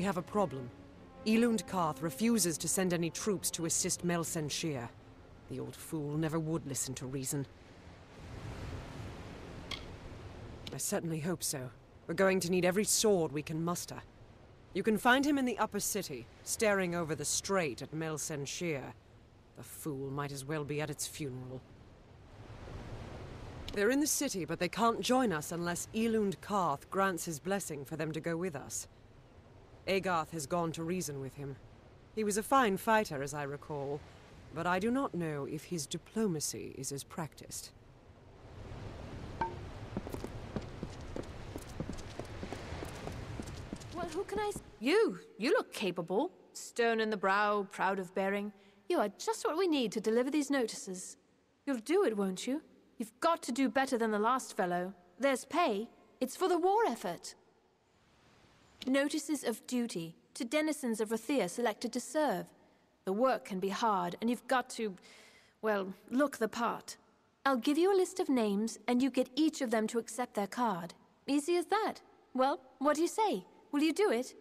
We have a problem. Elund Karth refuses to send any troops to assist Melsenshir. The old fool never would listen to reason. I certainly hope so. We're going to need every sword we can muster. You can find him in the upper city, staring over the strait at Melsenshir. The fool might as well be at its funeral. They're in the city, but they can't join us unless Elund Karth grants his blessing for them to go with us. Agarth has gone to reason with him. He was a fine fighter, as I recall, but I do not know if his diplomacy is as practiced. Well, who can I... You look capable. Stern in the brow, proud of bearing. You are just what we need to deliver these notices. You'll do it, won't you? You've got to do better than the last fellow. There's pay. It's for the war effort. Notices of duty to denizens of Rathia selected to serve. The work can be hard, and you've got to, well, look the part. I'll give you a list of names, and you get each of them to accept their card. Easy as that. Well, what do you say? Will you do it?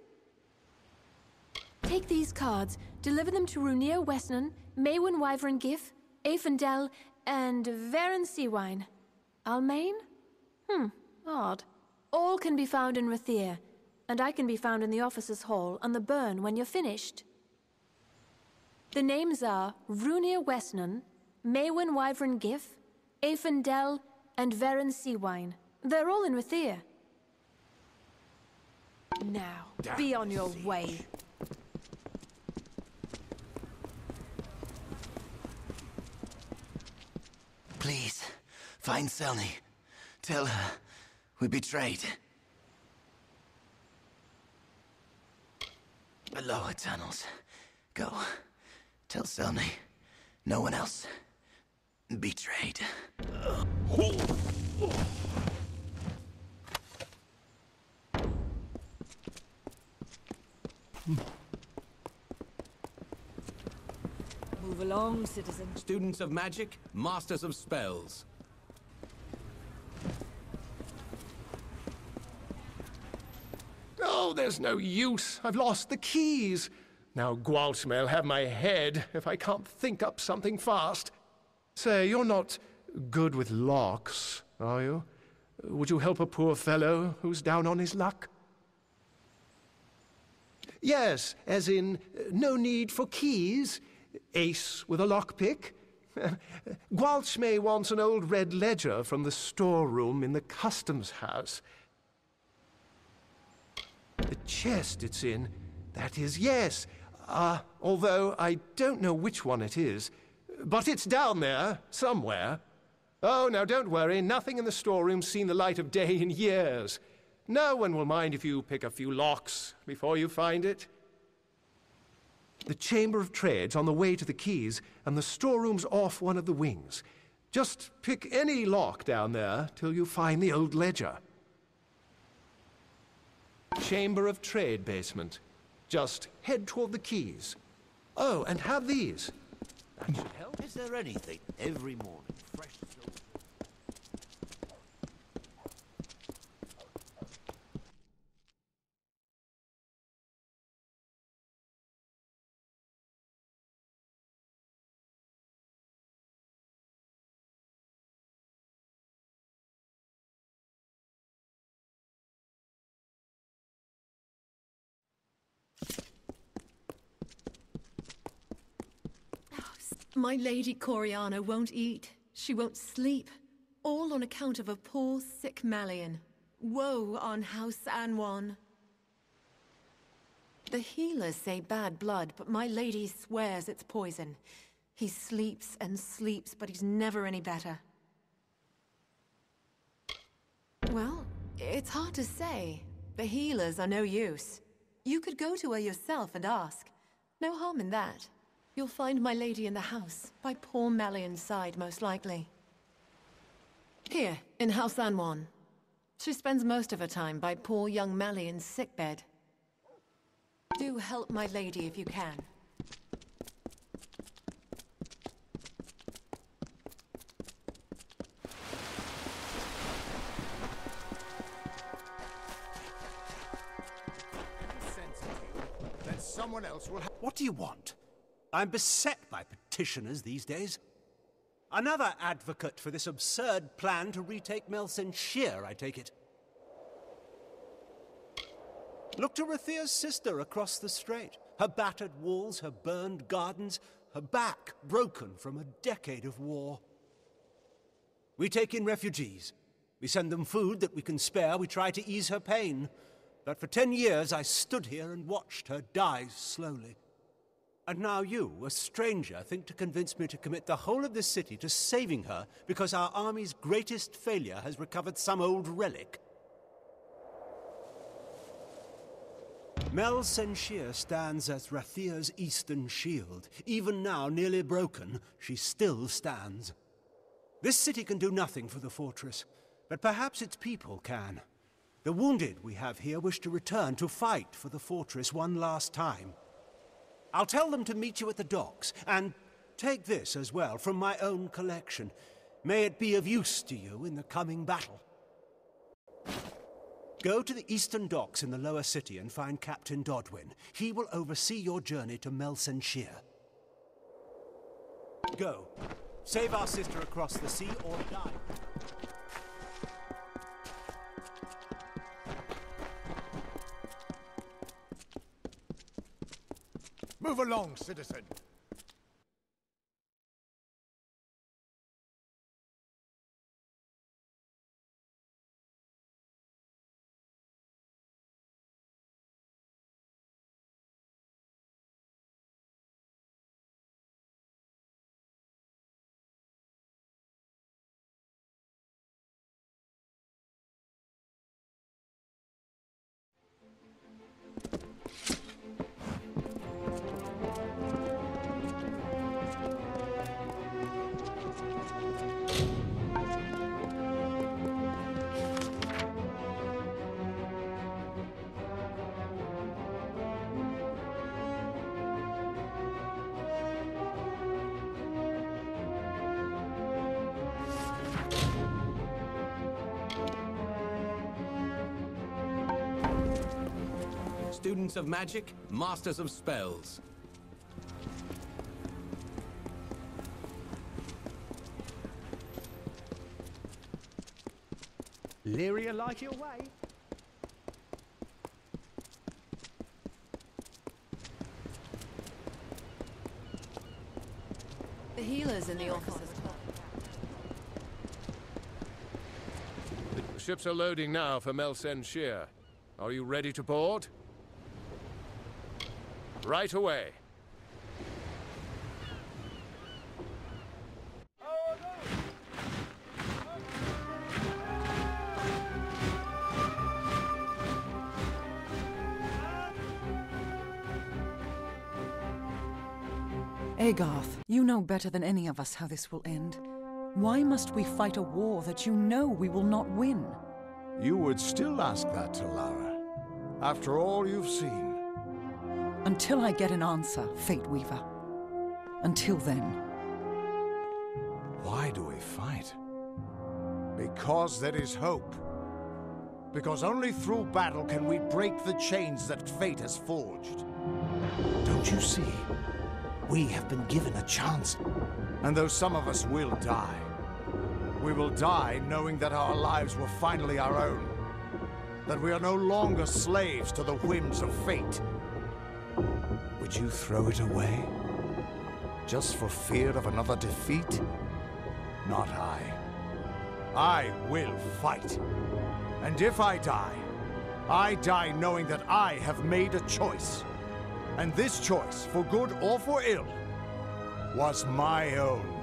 Take these cards, deliver them to Runir Westnon, Maywin Wyvern Gif, Aefendel, and Varen Seawine. Almain? Odd. All can be found in Rathir, and I can be found in the officers' hall on the burn when you're finished. The names are Runir Westnon, Maywin Wyvern Gif, Aefendel, and Varen Seawine. They're all in Rathir. Now, be on your way. Please, find Selny. Tell her we betrayed. The lower tunnels. Go. Tell Selny. No one else. Betrayed. Move along, citizen. Students of magic, masters of spells. Oh, there's no use. I've lost the keys. Now Gwalch may'll have my head if I can't think up something fast. Say, you're not good with locks, are you? Would you help a poor fellow who's down on his luck? Yes, as in, no need for keys. Ace with a lockpick. Gwalchmay wants an old red ledger from the storeroom in the customs house. The chest it's in, that is, yes. Although I don't know which one it is. But it's down there, somewhere. Oh, now don't worry, nothing in the storeroom's seen the light of day in years. No one will mind if you pick a few locks before you find it. The Chamber of Trade's on the way to the keys, and the storeroom's off one of the wings. Just pick any lock down there till you find the old ledger. Chamber of Trade basement. Just head toward the keys. Oh, and have these. That should help. Is there anything every morning fresh as gold? My Lady Coriana won't eat. She won't sleep. All on account of a poor, sick Malian. Woe on House Anwan. The healers say bad blood, but my lady swears it's poison. He sleeps and sleeps, but he's never any better. Well, it's hard to say. The healers are no use. You could go to her yourself and ask. No harm in that. You'll find my lady in the house, by poor Melian's side, most likely. Here, in House Anwan. She spends most of her time by poor young Melian's sickbed. Do help my lady if you can. someone else will have... What do you want? I'm beset by petitioners these days. Another advocate for this absurd plan to retake Melsenshire, I take it. Look to Rathia's sister across the strait. Her battered walls, her burned gardens, her back broken from a decade of war. We take in refugees. We send them food that we can spare. We try to ease her pain. But for 10 years I stood here and watched her die slowly. And now you, a stranger, think to convince me to commit the whole of this city to saving her because our army's greatest failure has recovered some old relic? Melsenshire stands as Rathia's eastern shield. Even now, nearly broken, she still stands. This city can do nothing for the fortress, but perhaps its people can. The wounded we have here wish to return to fight for the fortress one last time. I'll tell them to meet you at the docks, and take this as well from my own collection. May it be of use to you in the coming battle. Go to the eastern docks in the lower city and find Captain Dodwin. He will oversee your journey to Melsenshire. Go. Save our sister across the sea or die. Move along, citizen. Students of magic, masters of spells. Lyria, like your way. The healers in the offices. The ships are loading now for Melsenshire. Are you ready to board? Right away. Agarth, you know better than any of us how this will end. Why must we fight a war that you know we will not win? You would still ask that to Lara, after all you've seen. Until I get an answer, Fate Weaver. Until then. Why do we fight? Because there is hope. Because only through battle can we break the chains that fate has forged. Don't you see? We have been given a chance. And though some of us will die, we will die knowing that our lives were finally our own. That we are no longer slaves to the whims of fate. Would you throw it away? Just for fear of another defeat? Not I. I will fight. And if I die knowing that I have made a choice. And this choice, for good or for ill, was my own.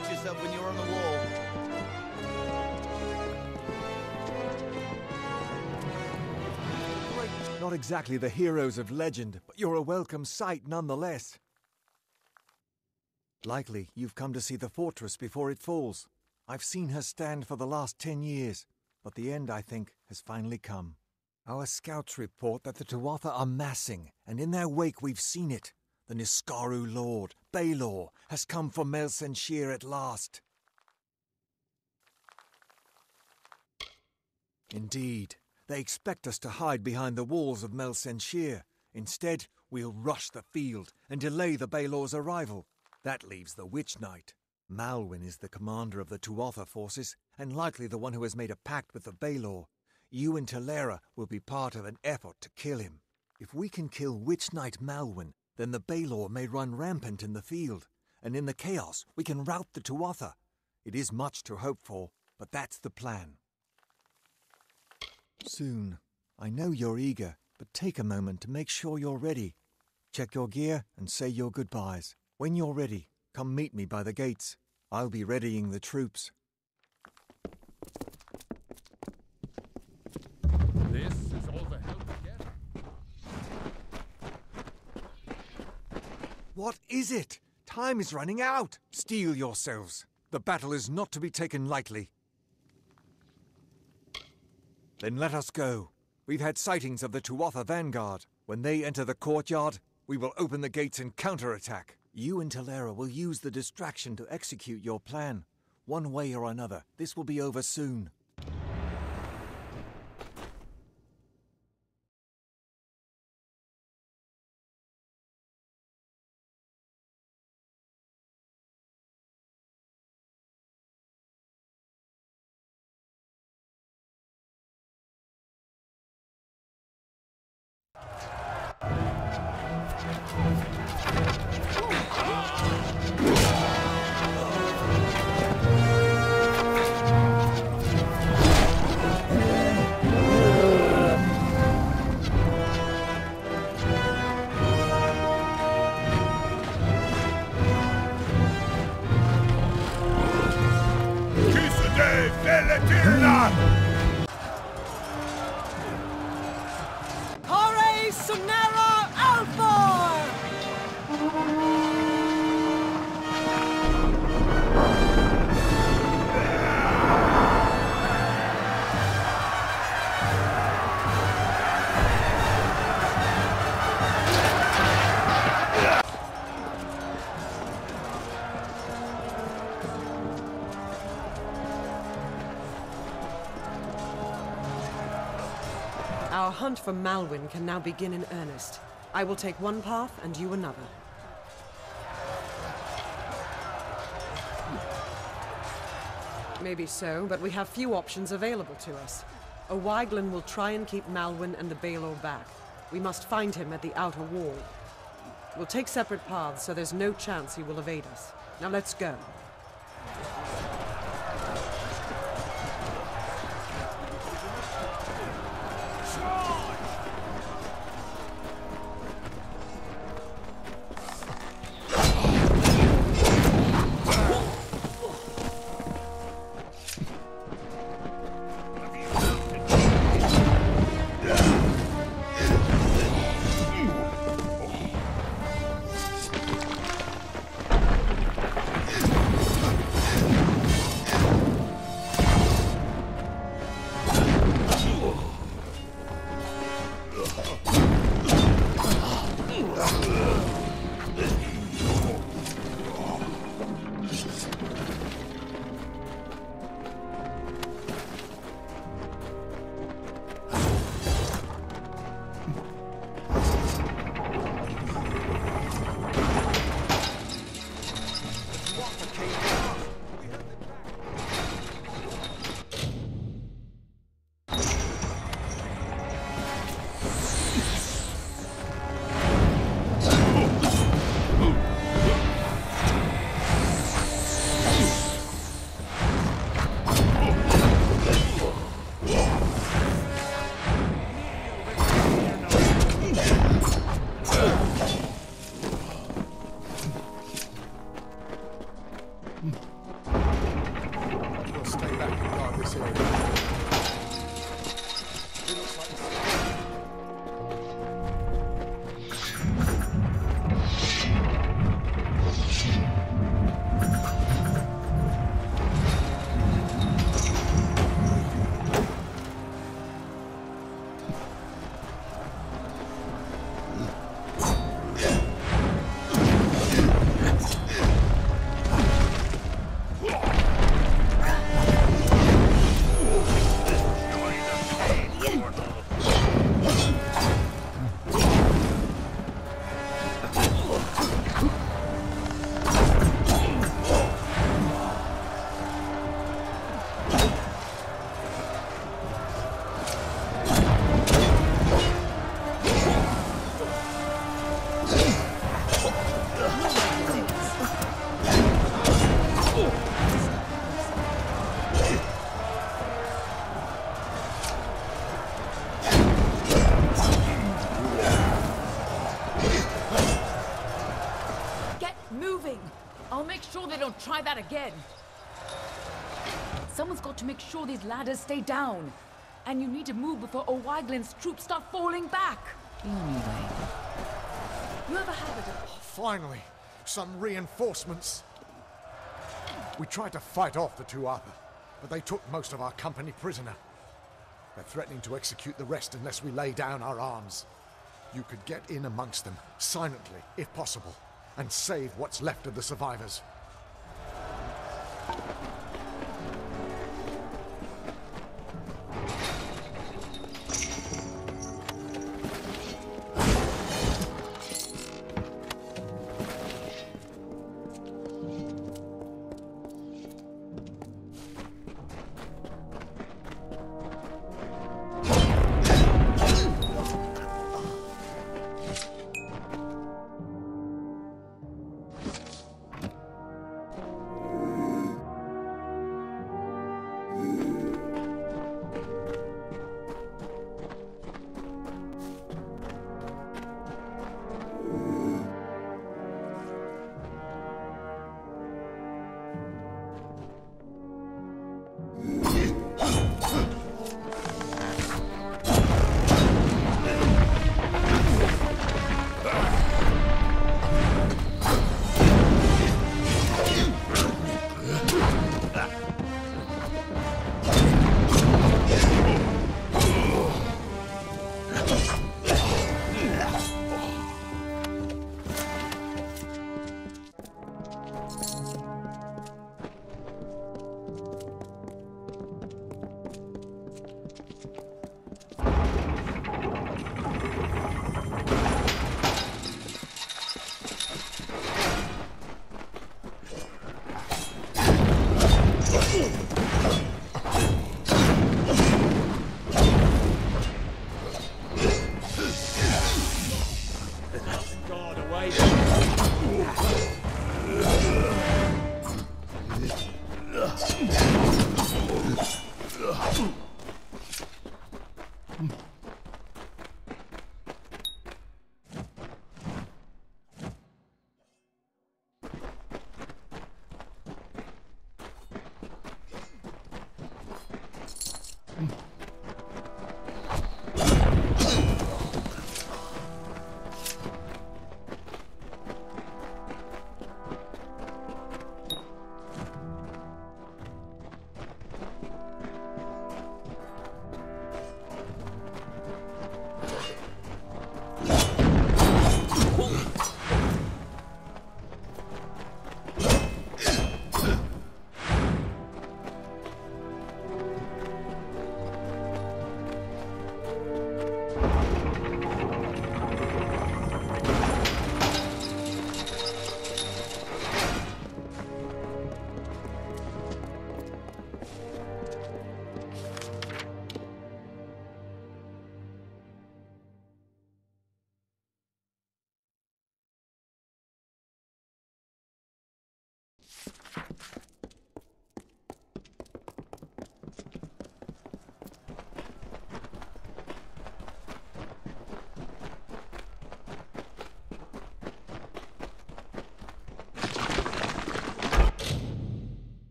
Watch yourself when you're on the wall. Not exactly the heroes of legend, but you're a welcome sight nonetheless. Likely you've come to see the fortress before it falls. I've seen her stand for the last 10 years, but the end, I think, has finally come. Our scouts report that the Tuatha are massing, and in their wake we've seen it. The Niskaru Lord, Baelor, has come for Melsenshir at last. Indeed, they expect us to hide behind the walls of Melsenshir. Instead, we'll rush the field and delay the Baelor's arrival. That leaves the Witch Knight. Malwyn is the commander of the Tuatha forces, and likely the one who has made a pact with the Baelor. You and Talera will be part of an effort to kill him. If we can kill Witch Knight Malwyn, then the Baelor may run rampant in the field, and in the chaos we can rout the Tuatha. It is much to hope for, but that's the plan. Soon. I know you're eager, but take a moment to make sure you're ready. Check your gear and say your goodbyes. When you're ready, come meet me by the gates. I'll be readying the troops. This is all the help we get. What is it? Time is running out. Steel yourselves. The battle is not to be taken lightly. Then let us go. We've had sightings of the Tuatha vanguard. When they enter the courtyard, we will open the gates and counterattack. You and Talera will use the distraction to execute your plan. One way or another, this will be over soon. Hore Sunera Alfor! Our hunt for Malwyn can now begin in earnest. I will take one path and you another. Maybe so, but we have few options available to us. A Wyglin will try and keep Malwyn and the Baelor back. We must find him at the outer wall. We'll take separate paths, so there's no chance he will evade us. Now let's go. this area. It looks like try that again. Someone's got to make sure these ladders stay down. And you need to move before O'Wyglin's troops start falling back. Anyway. You have a habit of... Finally, some reinforcements. We tried to fight off the Tuatha, but they took most of our company prisoner. They're threatening to execute the rest unless we lay down our arms. You could get in amongst them, silently, if possible, and save what's left of the survivors.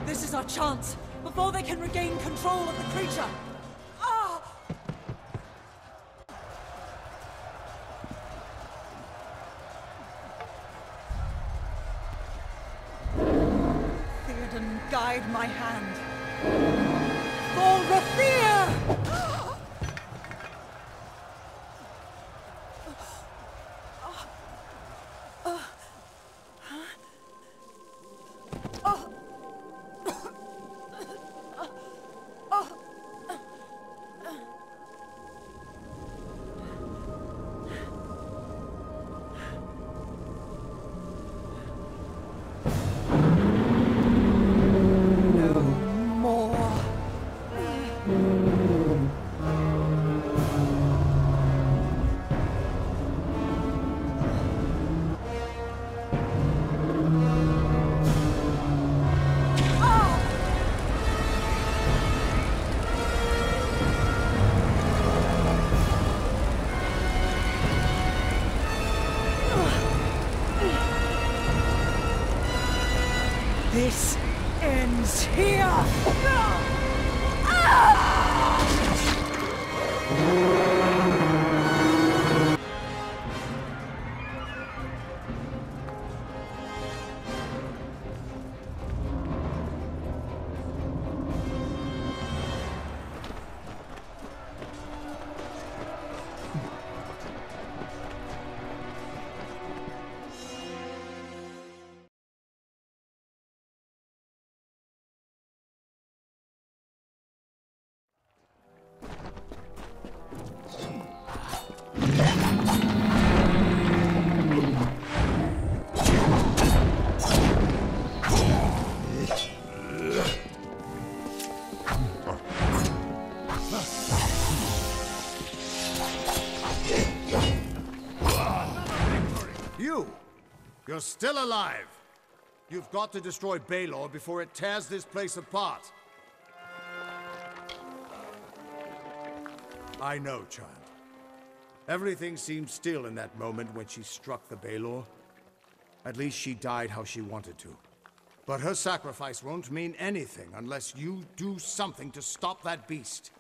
This is our chance, before they can regain control of the creature! Ah! Theoden, guide my hand. For Rathir! No. You! You're still alive! You've got to destroy Baelor before it tears this place apart. I know, child. Everything seemed still in that moment when she struck the Baelor. At least she died how she wanted to. But her sacrifice won't mean anything unless you do something to stop that beast.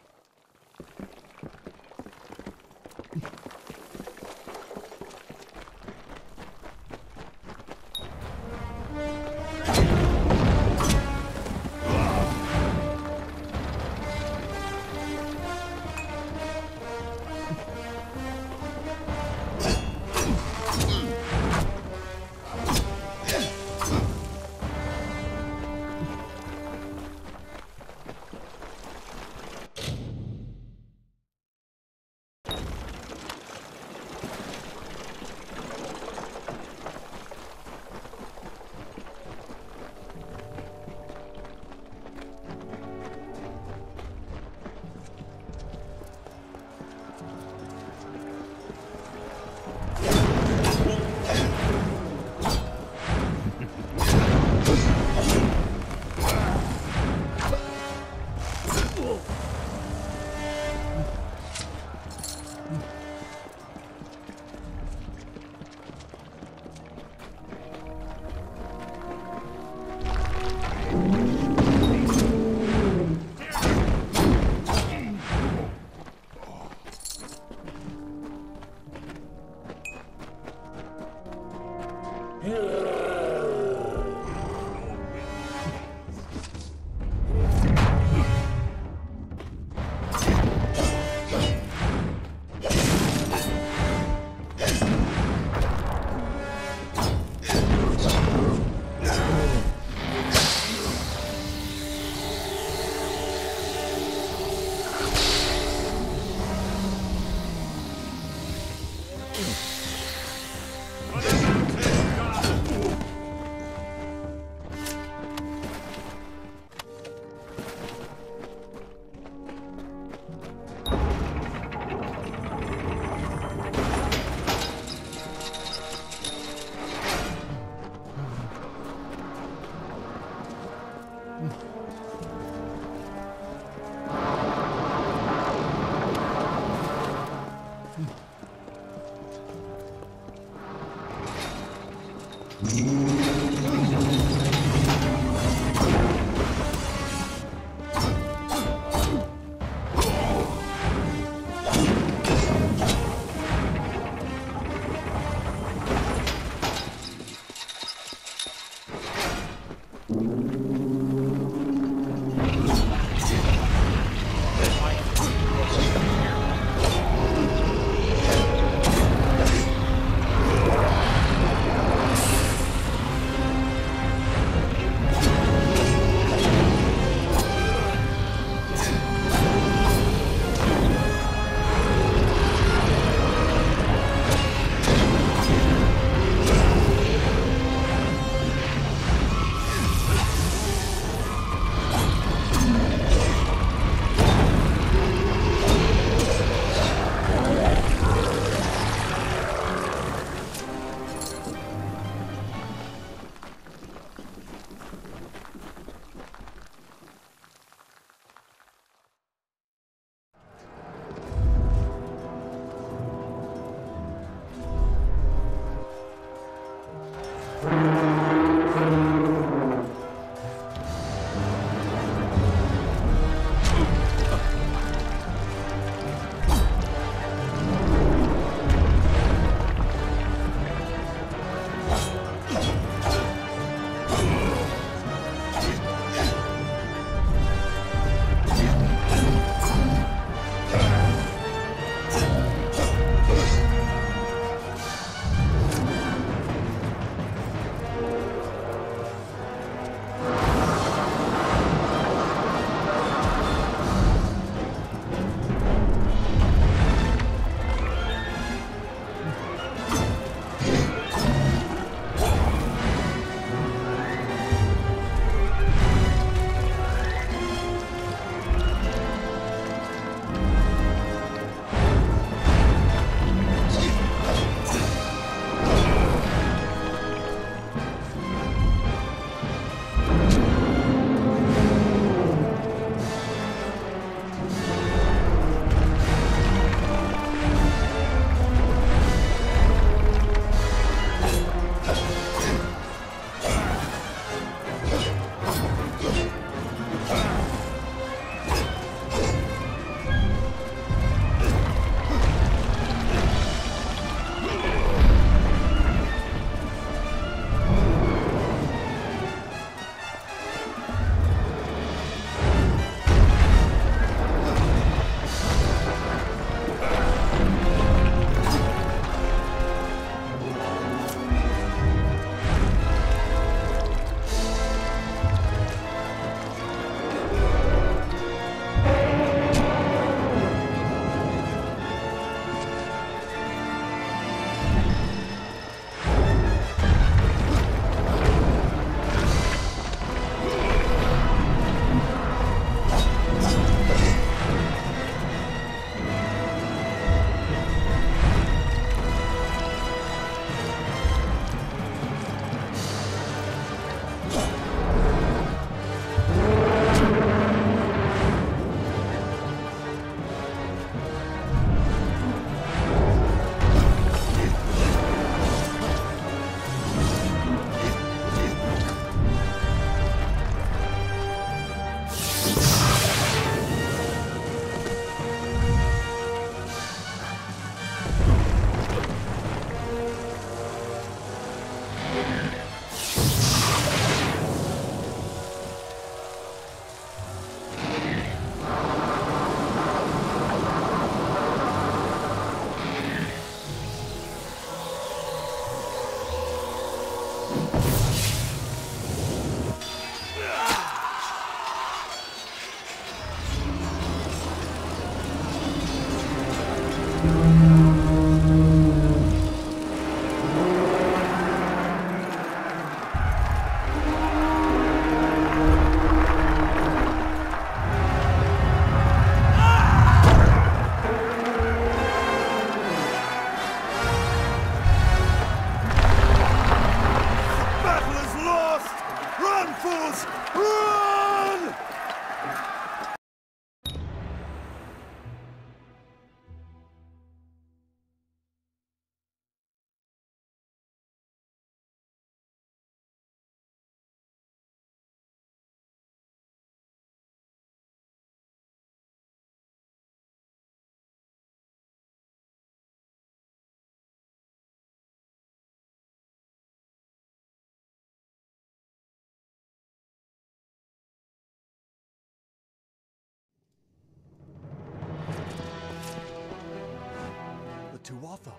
Tuatha.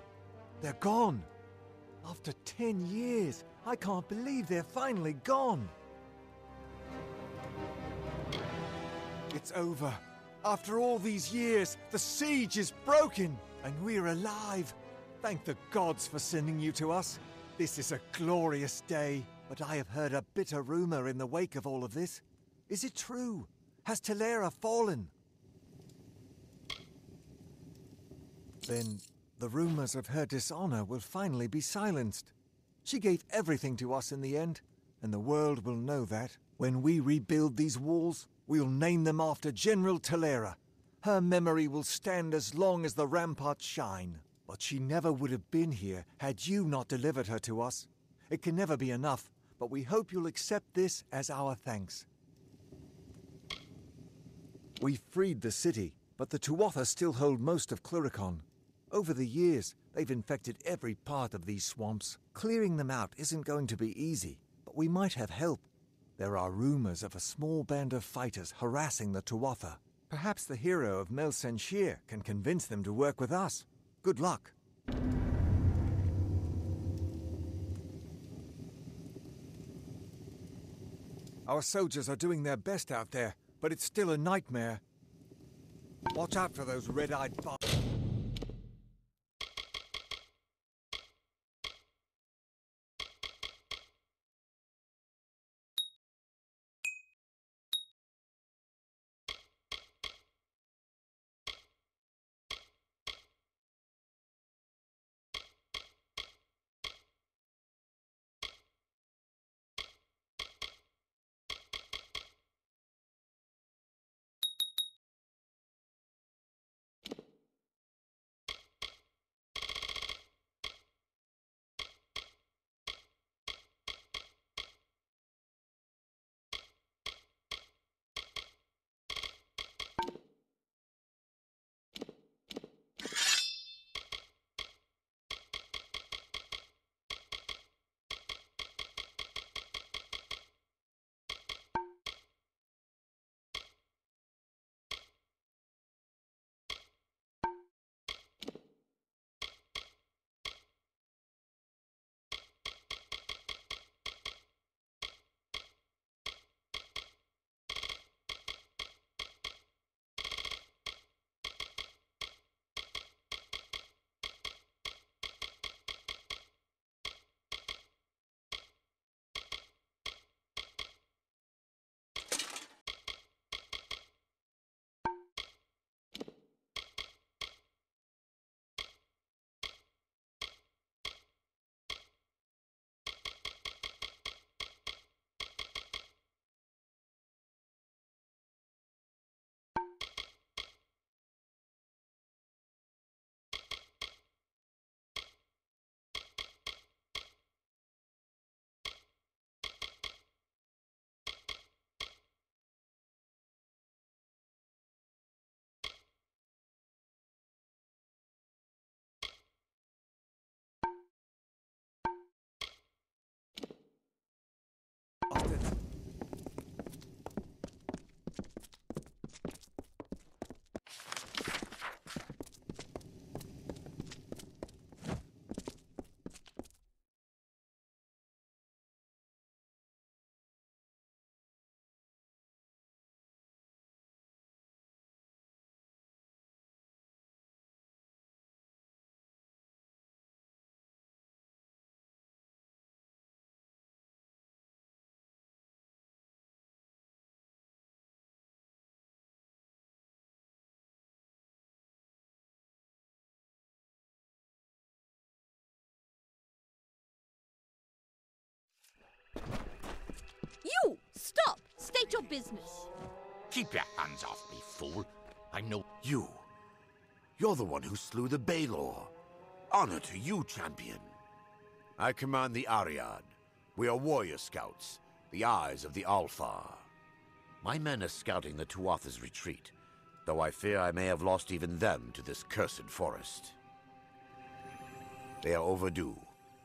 They're gone. After 10 years, I can't believe they're finally gone. It's over. After all these years, the siege is broken, and we're alive. Thank the gods for sending you to us. This is a glorious day, but I have heard a bitter rumor in the wake of all of this. Is it true? Has Telera fallen? Then the rumors of her dishonor will finally be silenced. She gave everything to us in the end, and the world will know that. When we rebuild these walls, we'll name them after General Telera. Her memory will stand as long as the ramparts shine. But she never would have been here had you not delivered her to us. It can never be enough, but we hope you'll accept this as our thanks. We freed the city, but the Tuatha still hold most of Cluricon. Over the years, they've infected every part of these swamps. Clearing them out isn't going to be easy, but we might have help. There are rumors of a small band of fighters harassing the Tuatha. Perhaps the hero of Mel Senshir can convince them to work with us. Good luck. Our soldiers are doing their best out there, but it's still a nightmare. Watch out for those red-eyed bastards. State your business. Keep your hands off me, fool. I know you. You're the one who slew the Baelor. Honor to you, champion. I command the Ariad. We are warrior scouts, the eyes of the Alfar. My men are scouting the Tuatha's retreat, though I fear I may have lost even them to this cursed forest. They are overdue.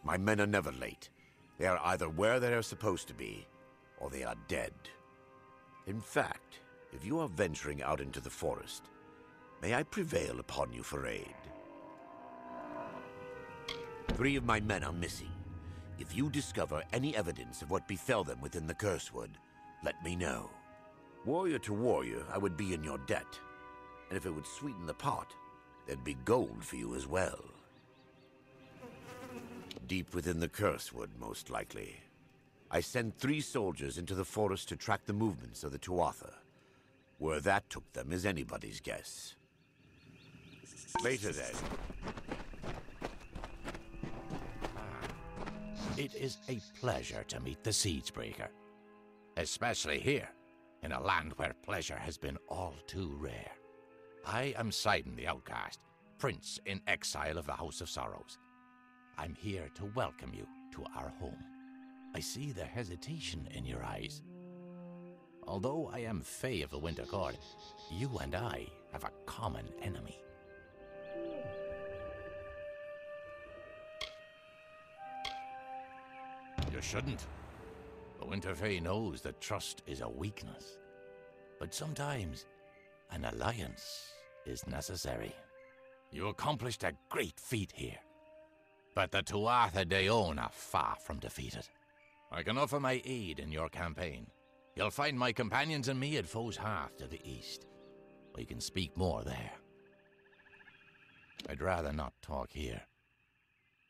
My men are never late. They are either where they are supposed to be, or they are dead. In fact, if you are venturing out into the forest, may I prevail upon you for aid? 3 of my men are missing. If you discover any evidence of what befell them within the Cursewood, let me know. Warrior to warrior, I would be in your debt. And if it would sweeten the pot, there'd be gold for you as well. Deep within the Cursewood, most likely. I sent 3 soldiers into the forest to track the movements of the Tuatha. Where that took them is anybody's guess. Later then. It is a pleasure to meet the Siegebreaker. Especially here, in a land where pleasure has been all too rare. I am Sidon the Outcast, Prince in exile of the House of Sorrows. I'm here to welcome you to our home. I see the hesitation in your eyes. Although I am Fae of the Winter Court, you and I have a common enemy. You shouldn't. The Winter Fae knows that trust is a weakness. But sometimes, an alliance is necessary. You accomplished a great feat here. But the Tuatha Deon are far from defeated. I can offer my aid in your campaign. You'll find my companions and me at Foe's Hearth to the east. We can speak more there. I'd rather not talk here.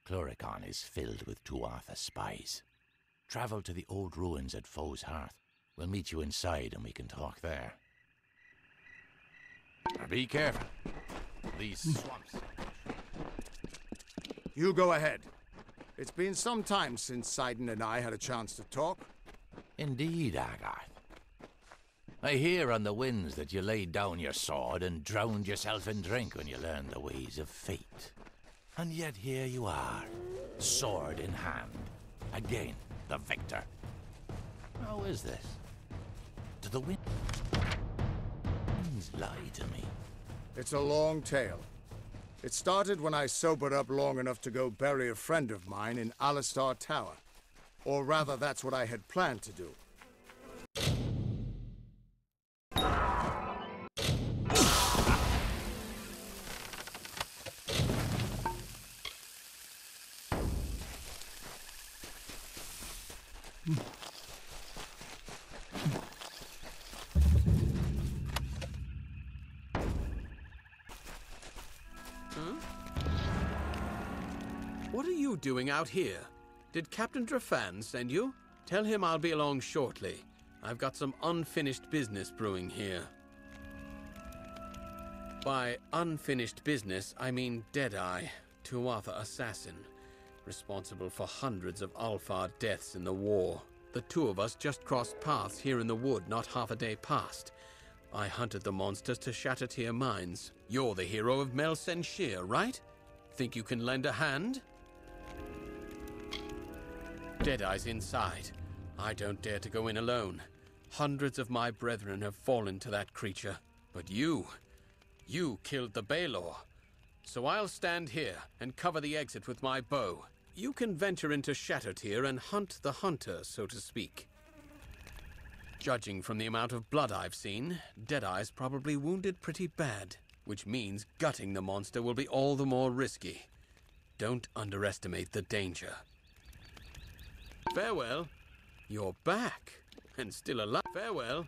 Cluricon is filled with Tuatha spies. Travel to the old ruins at Foe's Hearth. We'll meet you inside and we can talk there. Now be careful. These swamps. You go ahead. It's been some time since Sidon and I had a chance to talk. Indeed, Agarth. I hear on the winds that you laid down your sword and drowned yourself in drink when you learned the ways of fate. And yet here you are, sword in hand. Again, the victor. How is this? Do the winds lie to me? It's a long tale. It started when I sobered up long enough to go bury a friend of mine in Alistar Tower. Or rather, that's what I had planned to do. What are you doing out here? Did Captain Drafan send you? Tell him I'll be along shortly. I've got some unfinished business brewing here. By unfinished business, I mean Deadeye, Tuatha assassin, responsible for hundreds of Alfar deaths in the war. The 2 of us just crossed paths here in the wood not half a day past. I hunted the monsters to Shattertear Mines. You're the hero of Mel Senshir, right? Think you can lend a hand? Deadeye's inside. I don't dare to go in alone. Hundreds of my brethren have fallen to that creature. But you killed the Baelor. So I'll stand here and cover the exit with my bow. You can venture into Shattertear and hunt the hunter, so to speak. Judging from the amount of blood I've seen, Deadeye's probably wounded pretty bad, which means gutting the monster will be all the more risky. Don't underestimate the danger. Farewell. You're back, and still alive. Farewell.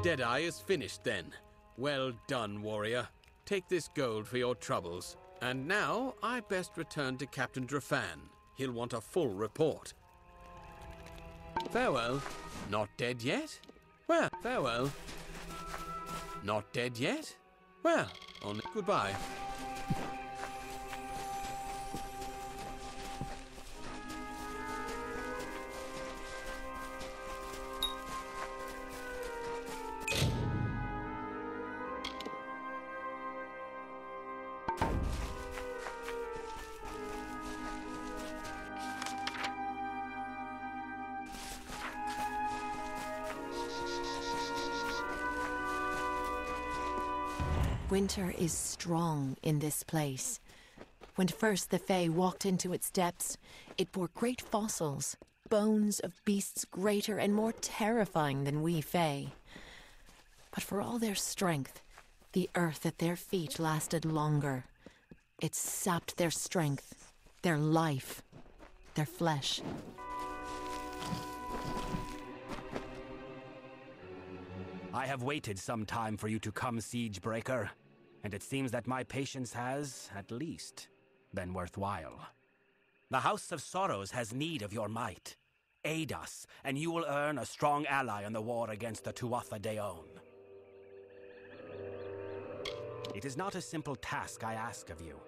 Deadeye is finished then. Well done, warrior. Take this gold for your troubles. And now I best return to Captain Drafan. He'll want a full report. Farewell. Not dead yet? Well, farewell. Not dead yet? Well, only goodbye. Winter is strong in this place. When first the Fae walked into its depths, it bore great fossils, bones of beasts greater and more terrifying than we Fae. But for all their strength, the earth at their feet lasted longer. It sapped their strength, their life, their flesh. I have waited some time for you to come, Siegebreaker, and it seems that my patience has, at least, been worthwhile. The House of Sorrows has need of your might. Aid us, and you will earn a strong ally in the war against the Tuatha Deon. It is not a simple task I ask of you.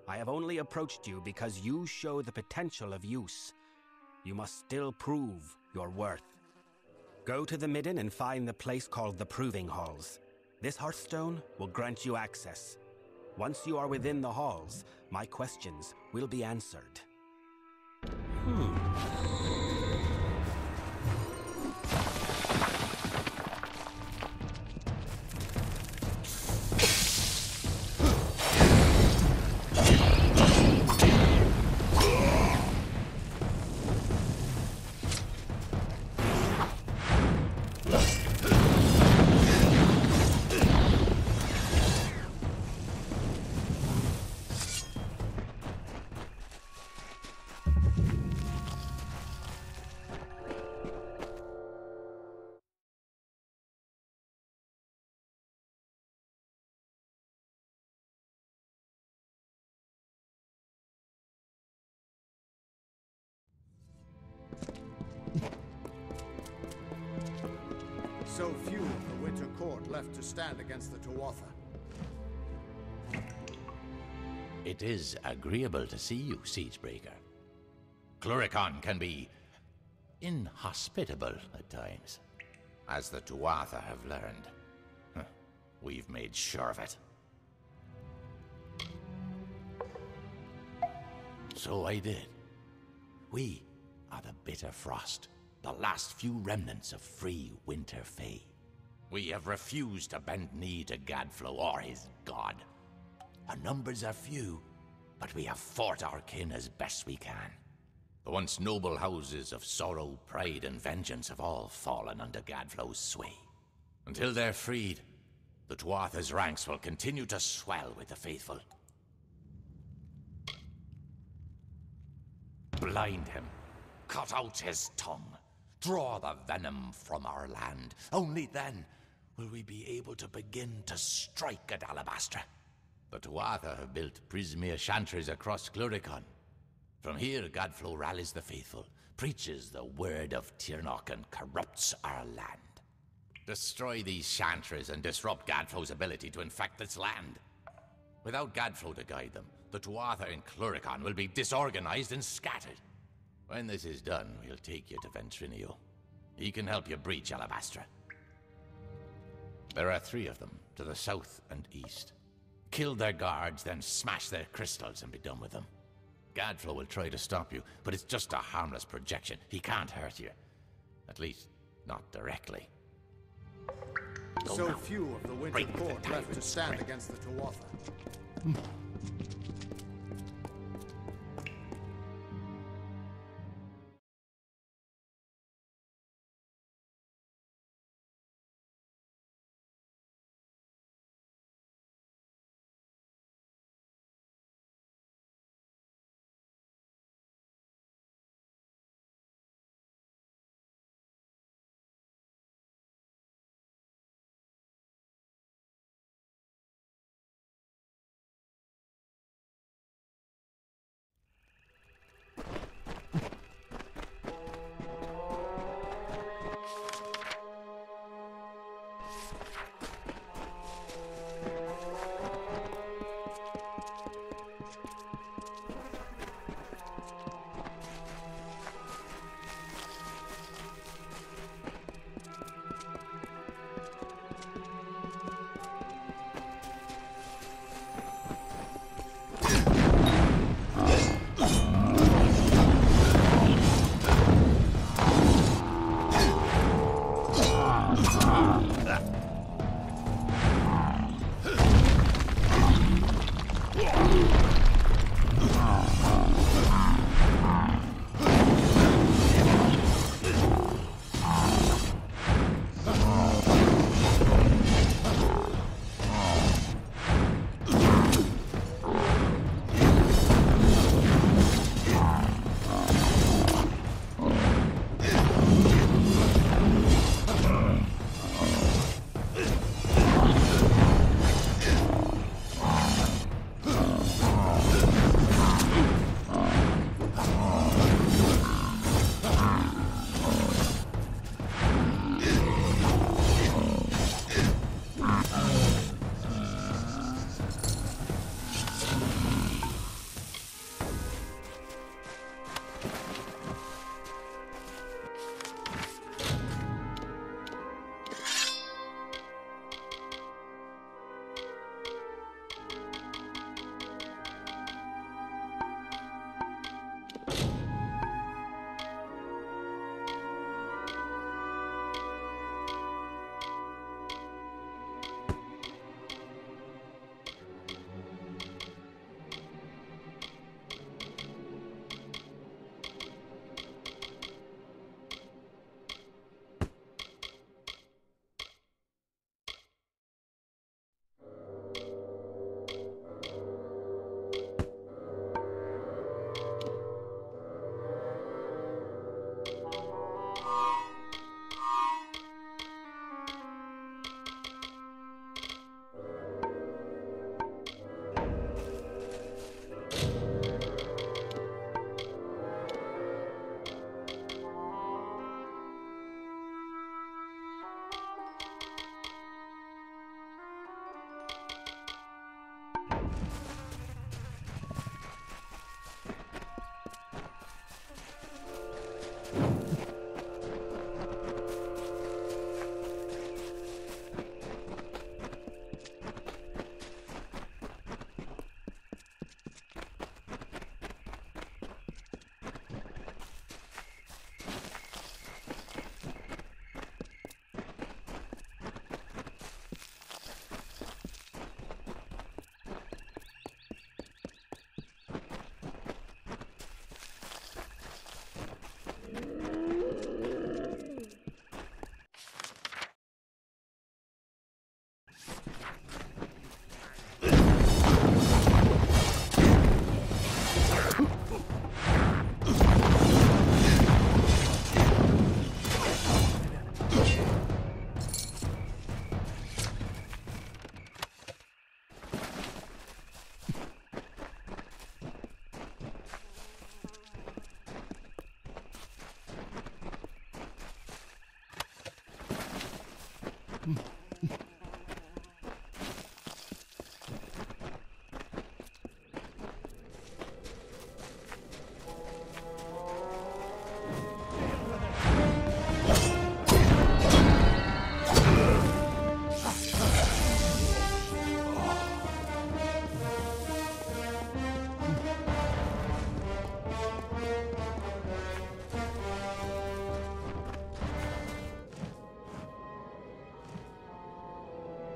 I have only approached you because you show the potential of use. You must still prove your worth. Go to the Midden and find the place called the Proving Halls. This Hearthstone will grant you access. Once you are within the halls, my questions will be answered. So few of the Winter Court left to stand against the Tuatha. It is agreeable to see you, Siegebreaker. Cluricon can be inhospitable at times, as the Tuatha have learned. We've made sure of it. So I did. We are the Bitter Frost, the last few remnants of free Winter Fae. We have refused to bend knee to Gadflow or his god. Our numbers are few, but we have fought our kin as best we can. The once noble houses of Sorrow, Pride, and Vengeance have all fallen under Gadflow's sway. Until they're freed, the Tuatha's ranks will continue to swell with the faithful. Blind him. Cut out his tongue. Draw the venom from our land. Only then will we be able to begin to strike at Alabastra. The Tuatha have built Prismere chantries across Cluricon. From here, Gadflow rallies the faithful, preaches the word of Tirnoch, and corrupts our land. Destroy these chantries and disrupt Gadflow's ability to infect this land. Without Gadflow to guide them, the Tuatha in Cluricon will be disorganized and scattered. When this is done, we'll take you to Ventrinio. He can help you breach Alabastra. There are 3 of them, to the south and east. Kill their guards, then smash their crystals and be done with them. Gadflow will try to stop you, but it's just a harmless projection. He can't hurt you. At least, not directly. So few of the Winter Court left to stand against the Tuatha.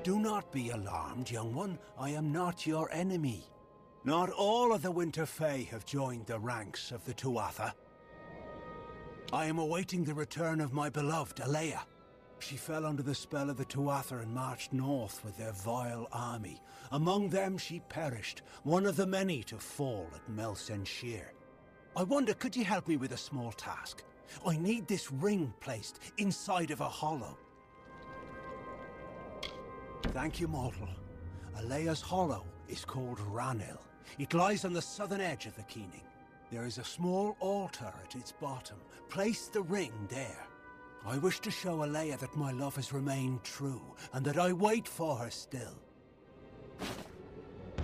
Do not be alarmed, young one. I am not your enemy. Not all of the Winter Fae have joined the ranks of the Tuatha. I am awaiting the return of my beloved, Alea. She fell under the spell of the Tuatha and marched north with their vile army. Among them she perished, one of the many to fall at Melsenshir. I wonder, could you help me with a small task? I need this ring placed inside of a hollow. Thank you, mortal. Alea's hollow is called Ranil. It lies on the southern edge of the Keening. There is a small altar at its bottom. Place the ring there. I wish to show Alea that my love has remained true, and that I wait for her still.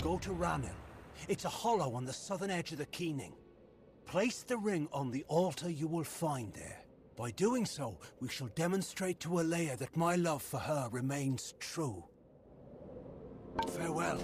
Go to Ranil. It's a hollow on the southern edge of the Keening. Place the ring on the altar you will find there. By doing so, we shall demonstrate to Alea that my love for her remains true. Farewell.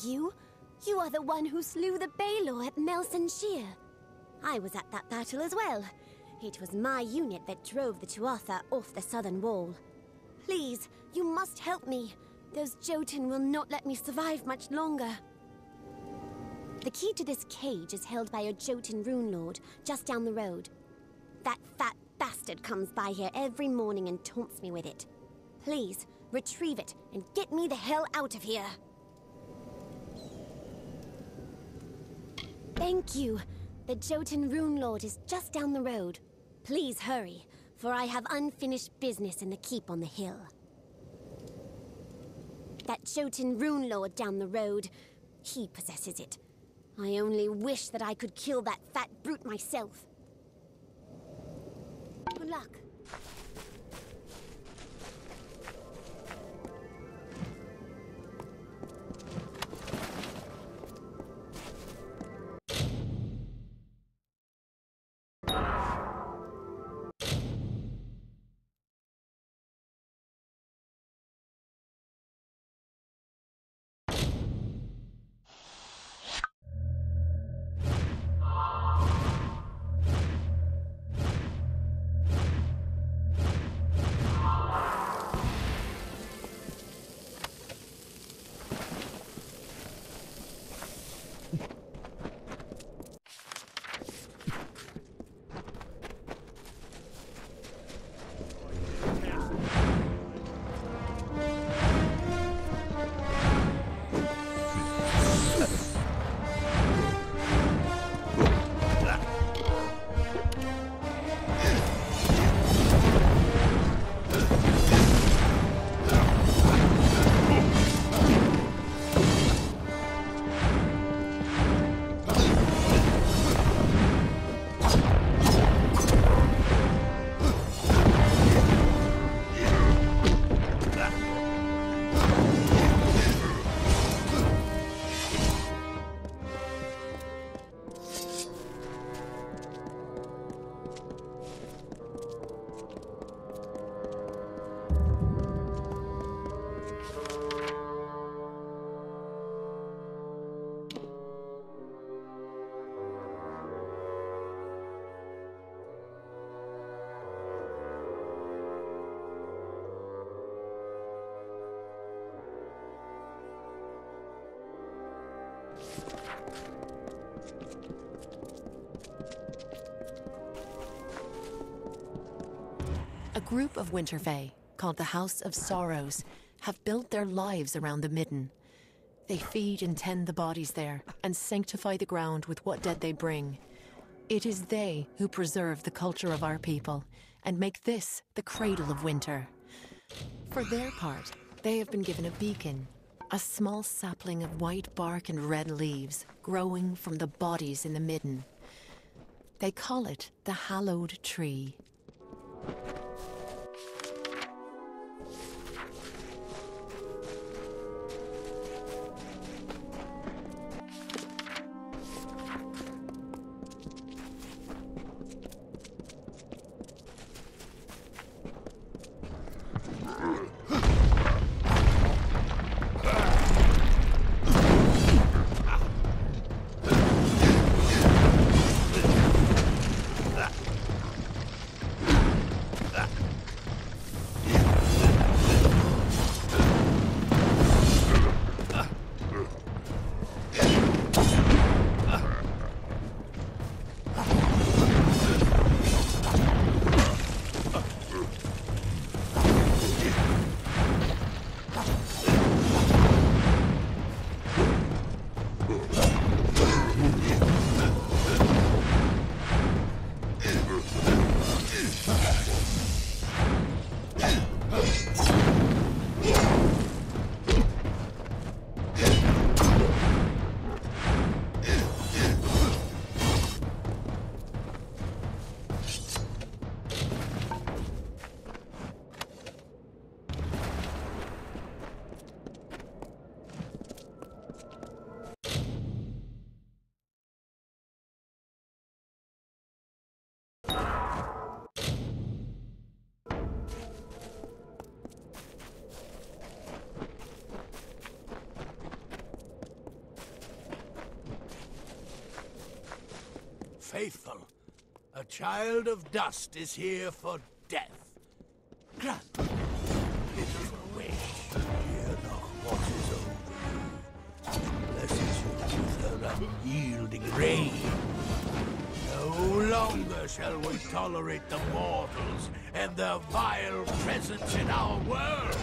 you? You are the one who slew the Baelor at Melsenshire. I was at that battle as well. It was my unit that drove the Tuatha off the southern wall. Please, you must help me. Those Jotun will not let me survive much longer. The key to this cage is held by a Jotun rune lord just down the road. That fat bastard comes by here every morning and taunts me with it. Please, retrieve it and get me the hell out of here. Thank you. The Jotun rune lord is just down the road. Please hurry, for I have unfinished business in the keep on the hill. That Jotun rune lord down the road, he possesses it. I only wish that I could kill that fat brute myself. Good luck. A group of Winterfae, called the House of Sorrows, have built their lives around the Midden. They feed and tend the bodies there, and sanctify the ground with what dead they bring. It is they who preserve the culture of our people, and make this the cradle of winter. For their part, they have been given a beacon, a small sapling of white bark and red leaves, growing from the bodies in the Midden. They call it the Hallowed Tree. faithful. A child of dust is here for death. Grant, pitiful wish. Hear not what is over you. Blesses you with her unyielding reign. No longer shall we tolerate the mortals and their vile presence in our world.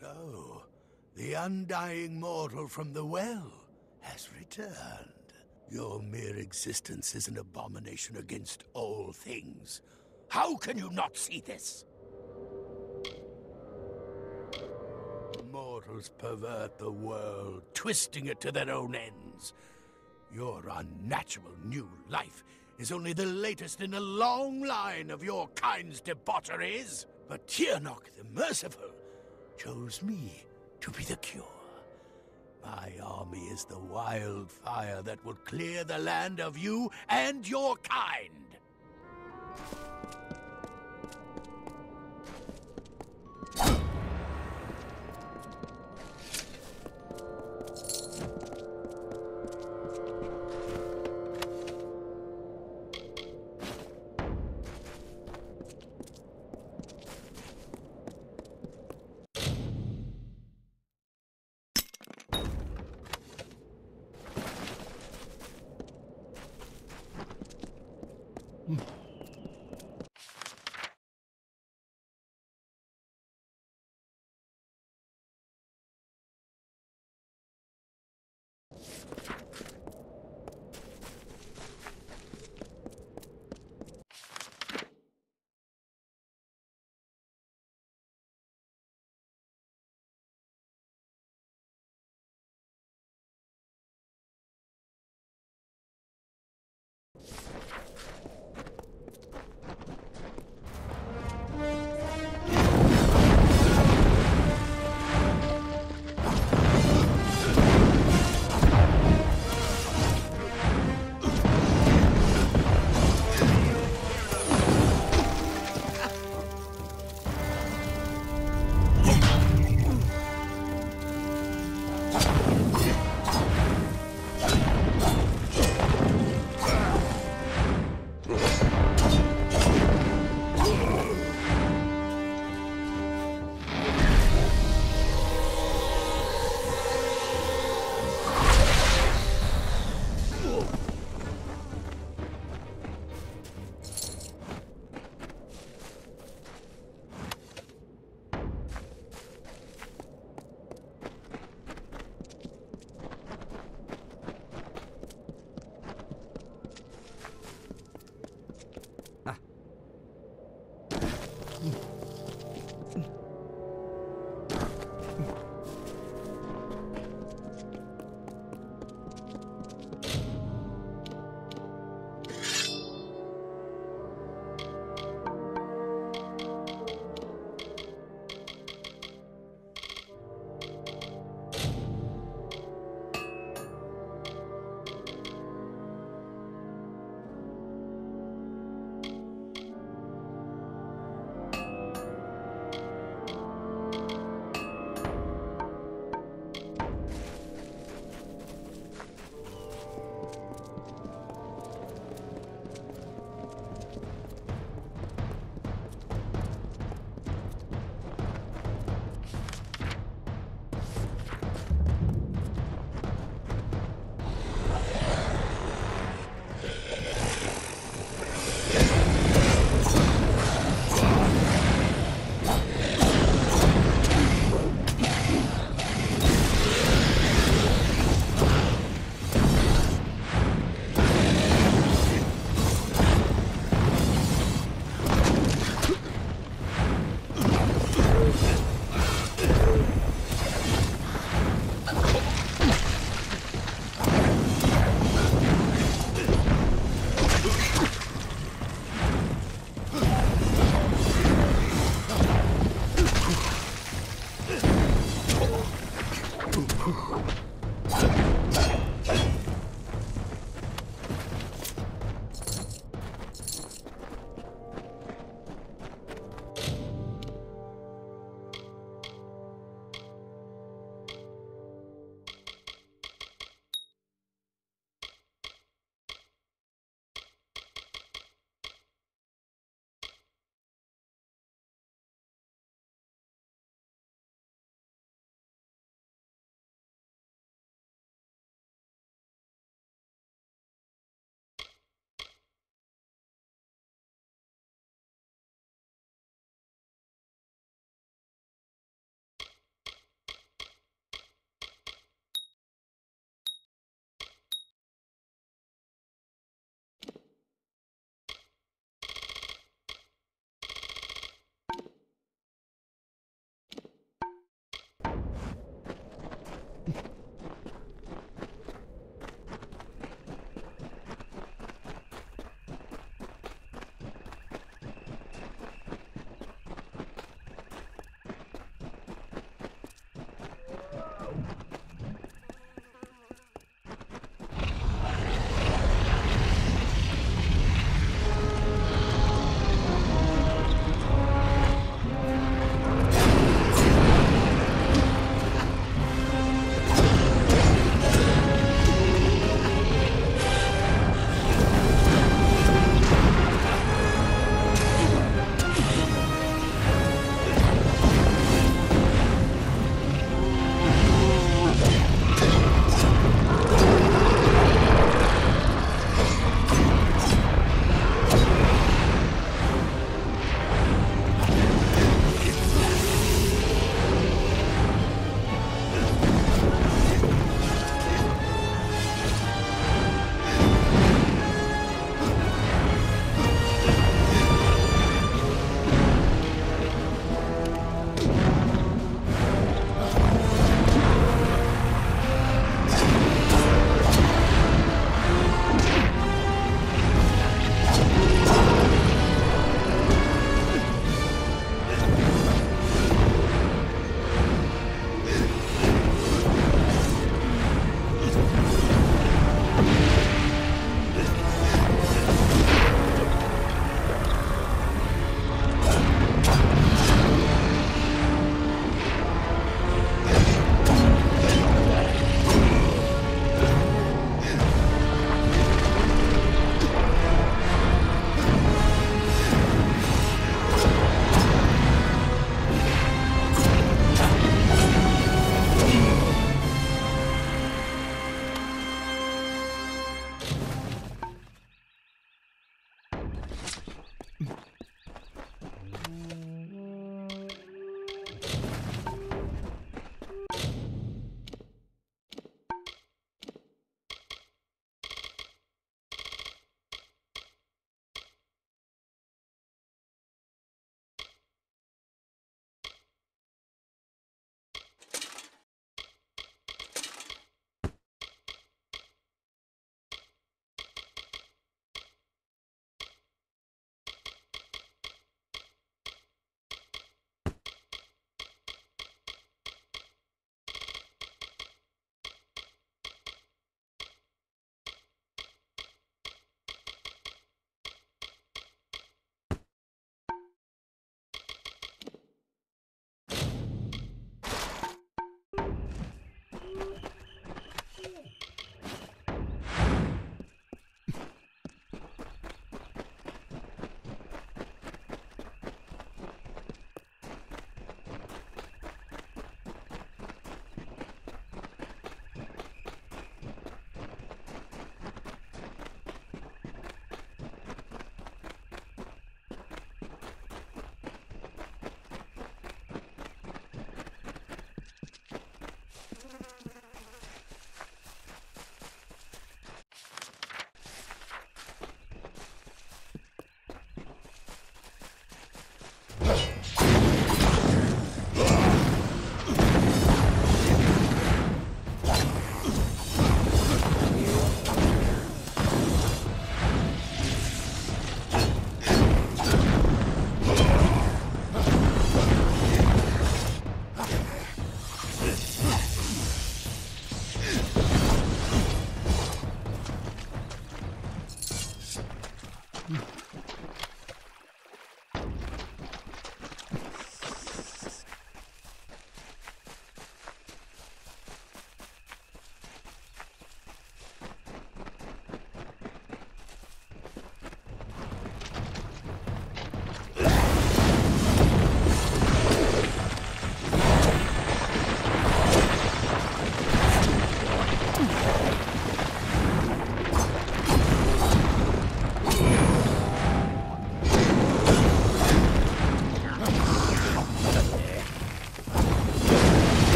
So, the undying mortal from the well has returned. Your mere existence is an abomination against all things. How can you not see this? Mortals pervert the world, twisting it to their own ends. Your unnatural new life is only the latest in a long line of your kind's debaucheries. But Tiernok the Merciful chose me to be the cure. My army is the wildfire that will clear the land of you and your kind.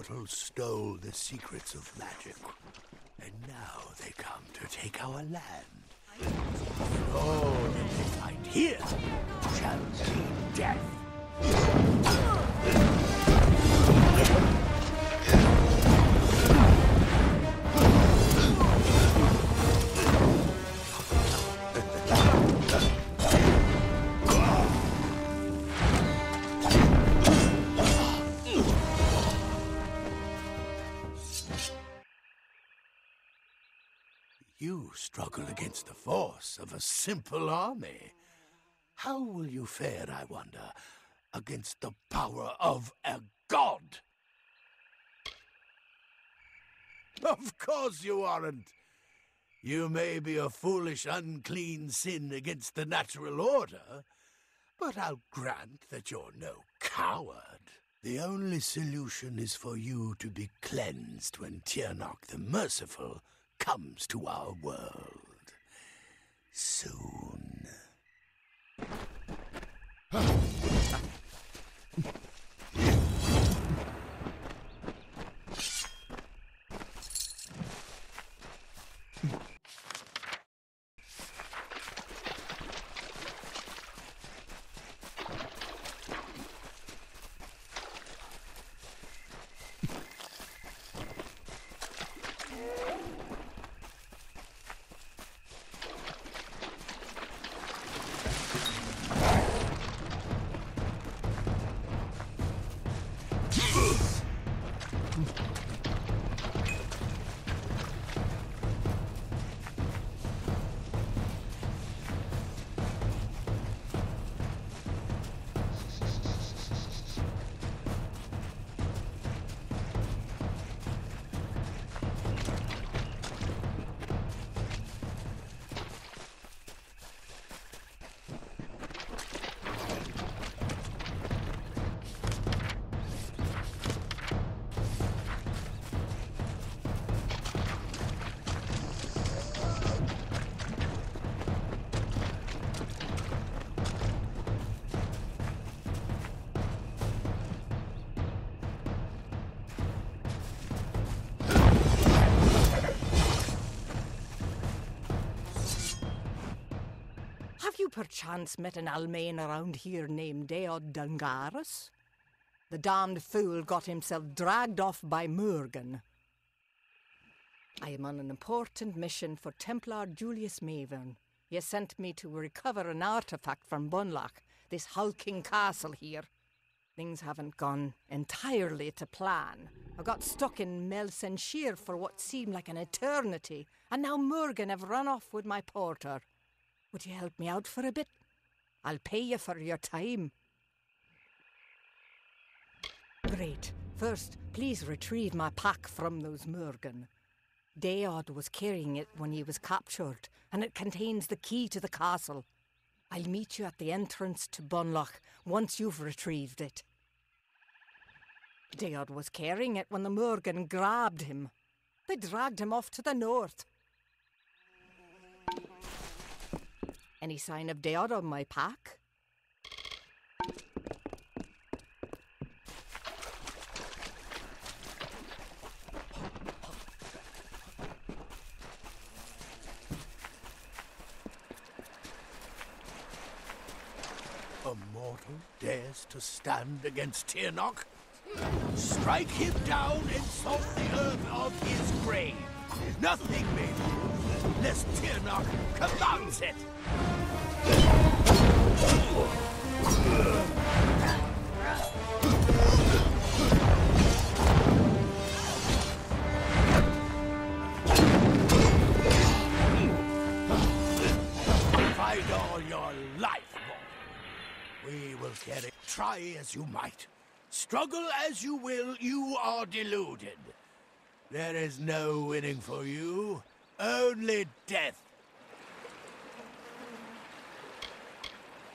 Mortals stole the secrets of magic, and now they come to take our land. All that they find here shall be death. You struggle against the force of a simple army. How will you fare, I wonder, against the power of a god? Of course you aren't. You may be a foolish, unclean sin against the natural order, but I'll grant that you're no coward. The only solution is for you to be cleansed when Tiernok the Merciful comes to our world. Soon. perchance met an Almain around here named Deod Dungaris? The damned fool got himself dragged off by Murgan. I am on an important mission for Templar Julius Mavern. He has sent me to recover an artifact from Bunlock, this hulking castle here. Things haven't gone entirely to plan. I got stuck in Melsenshire for what seemed like an eternity, and now Murgan have run off with my porter. Would you help me out for a bit? I'll pay you for your time. Great. First, please retrieve my pack from those Murgan. Deod was carrying it when he was captured, and it contains the key to the castle. I'll meet you at the entrance to Bunlock once you've retrieved it. Deod was carrying it when the Murgan grabbed him. They dragged him off to the north. Any sign of Deod on my pack? A mortal dares to stand against Tirnoch? Strike him down and salt the earth of his grave. Nothing may move, lest Tirnoch commands it. Fight all your life, mortal. We will get it. Try as you might. Struggle as you will, you are deluded. There is no winning for you, only death.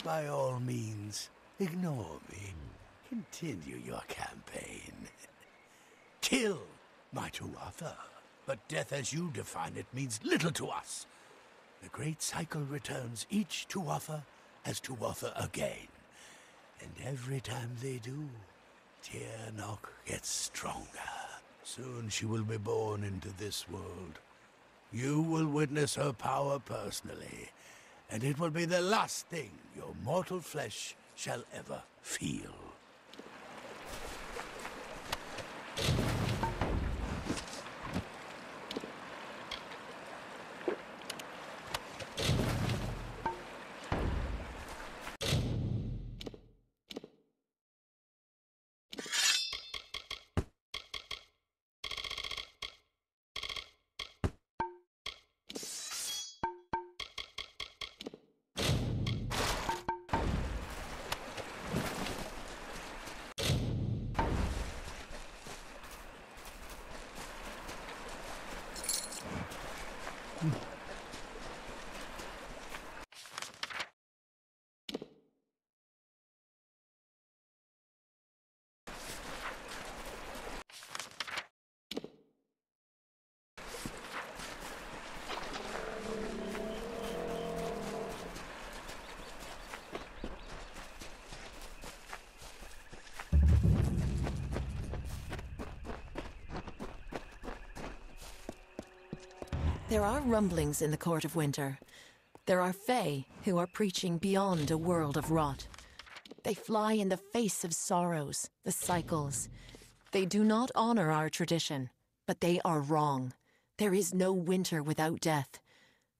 By all means, ignore me. Continue your campaign. Kill my Tuatha. But death as you define it means little to us. The great cycle returns each Tuatha as Tuatha again. And every time they do, Tirnoch gets stronger. Soon she will be born into this world. You will witness her power personally, and it will be the last thing your mortal flesh shall ever feel. There are rumblings in the Court of Winter. There are Fae who are preaching beyond a world of rot. They fly in the face of sorrows, the cycles. They do not honor our tradition, but they are wrong. There is no winter without death.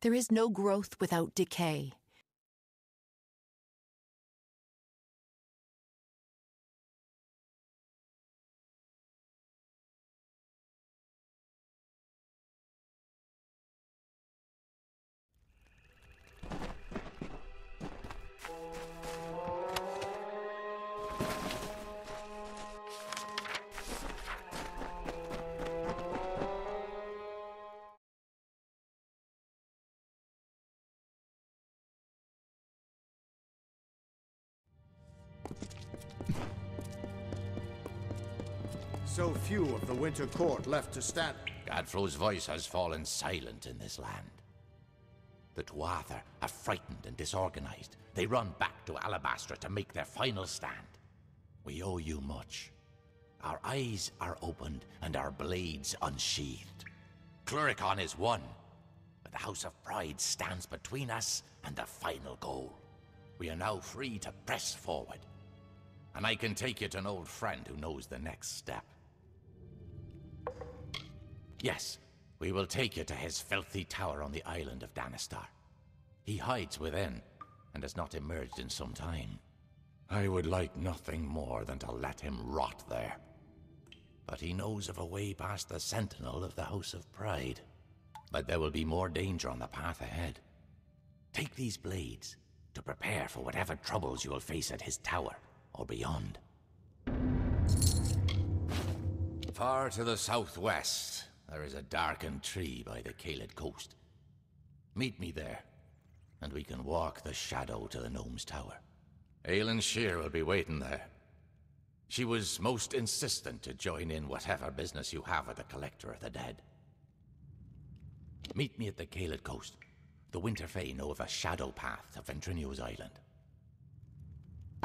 There is no growth without decay. So few of the Winter Court left to stand. Godfrey's voice has fallen silent in this land. The Tuatha are frightened and disorganized. They run back to Alabastra to make their final stand. We owe you much. Our eyes are opened and our blades unsheathed. Cluricon is won, but the House of Pride stands between us and the final goal. We are now free to press forward. And I can take you to an old friend who knows the next step. Yes, we will take you to his filthy tower on the island of Danistar. He hides within, and has not emerged in some time. I would like nothing more than to let him rot there. But he knows of a way past the sentinel of the House of Pride. But there will be more danger on the path ahead. Take these blades to prepare for whatever troubles you will face at his tower or beyond. Far to the southwest, there is a darkened tree by the Caelid coast. Meet me there, and we can walk the shadow to the gnome's tower. Aelin Shear will be waiting there. She was most insistent to join in whatever business you have with the Collector of the Dead. Meet me at the Caelid coast. The Winter Fae know of a shadow path to Ventrinius Island.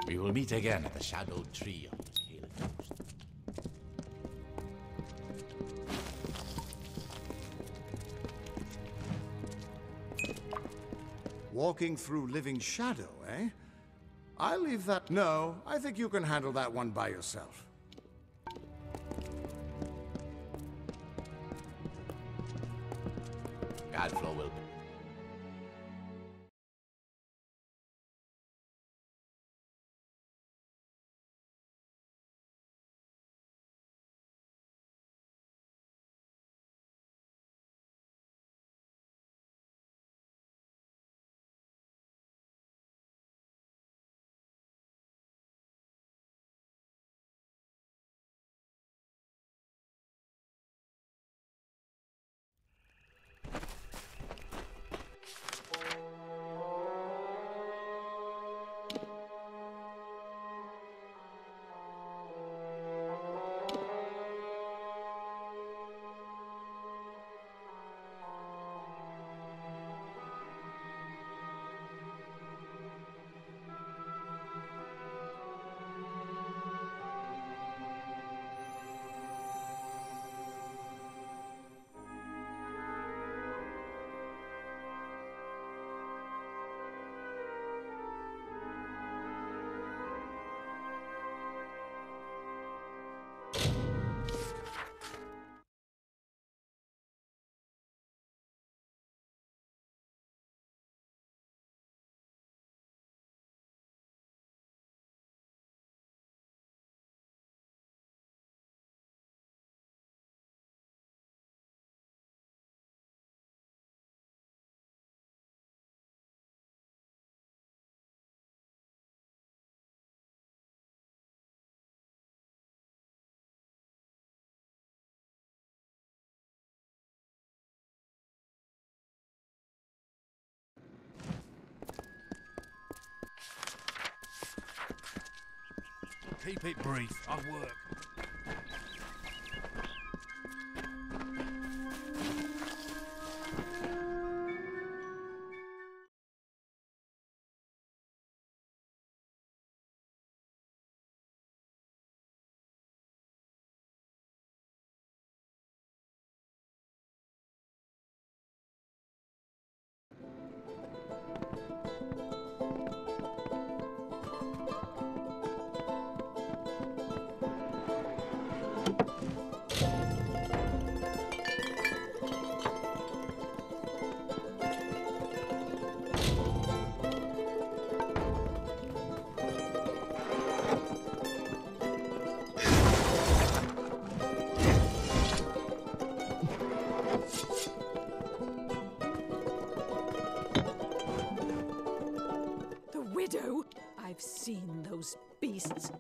We will meet again at the shadowed tree on the Caelid coast. Walking through living shadow, eh? I'll leave that. No, I think you can handle that one by yourself. Godflow will be. Keep it brief. I work. Widow? I've seen those beasts.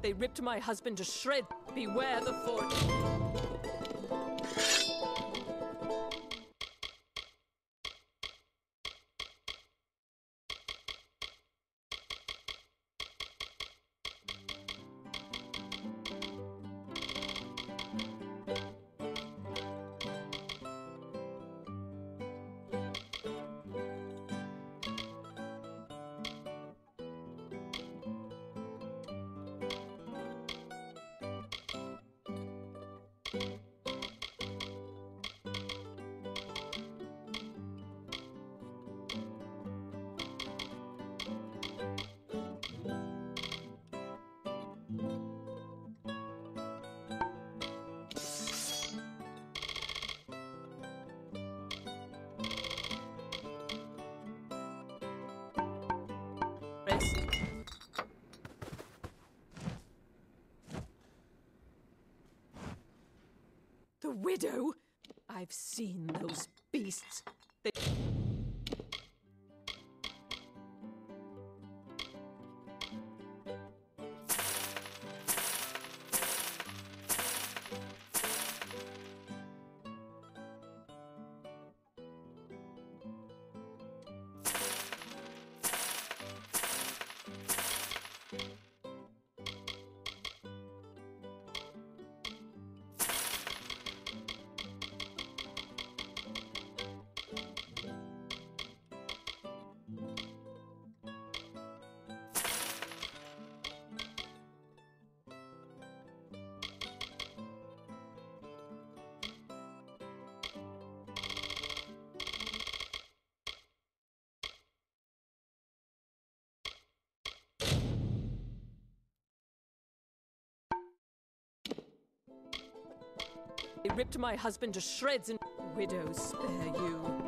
They ripped my husband to shreds. Beware the fort. widow? I've seen those beasts. They... They ripped my husband to shreds and... Widows, spare you.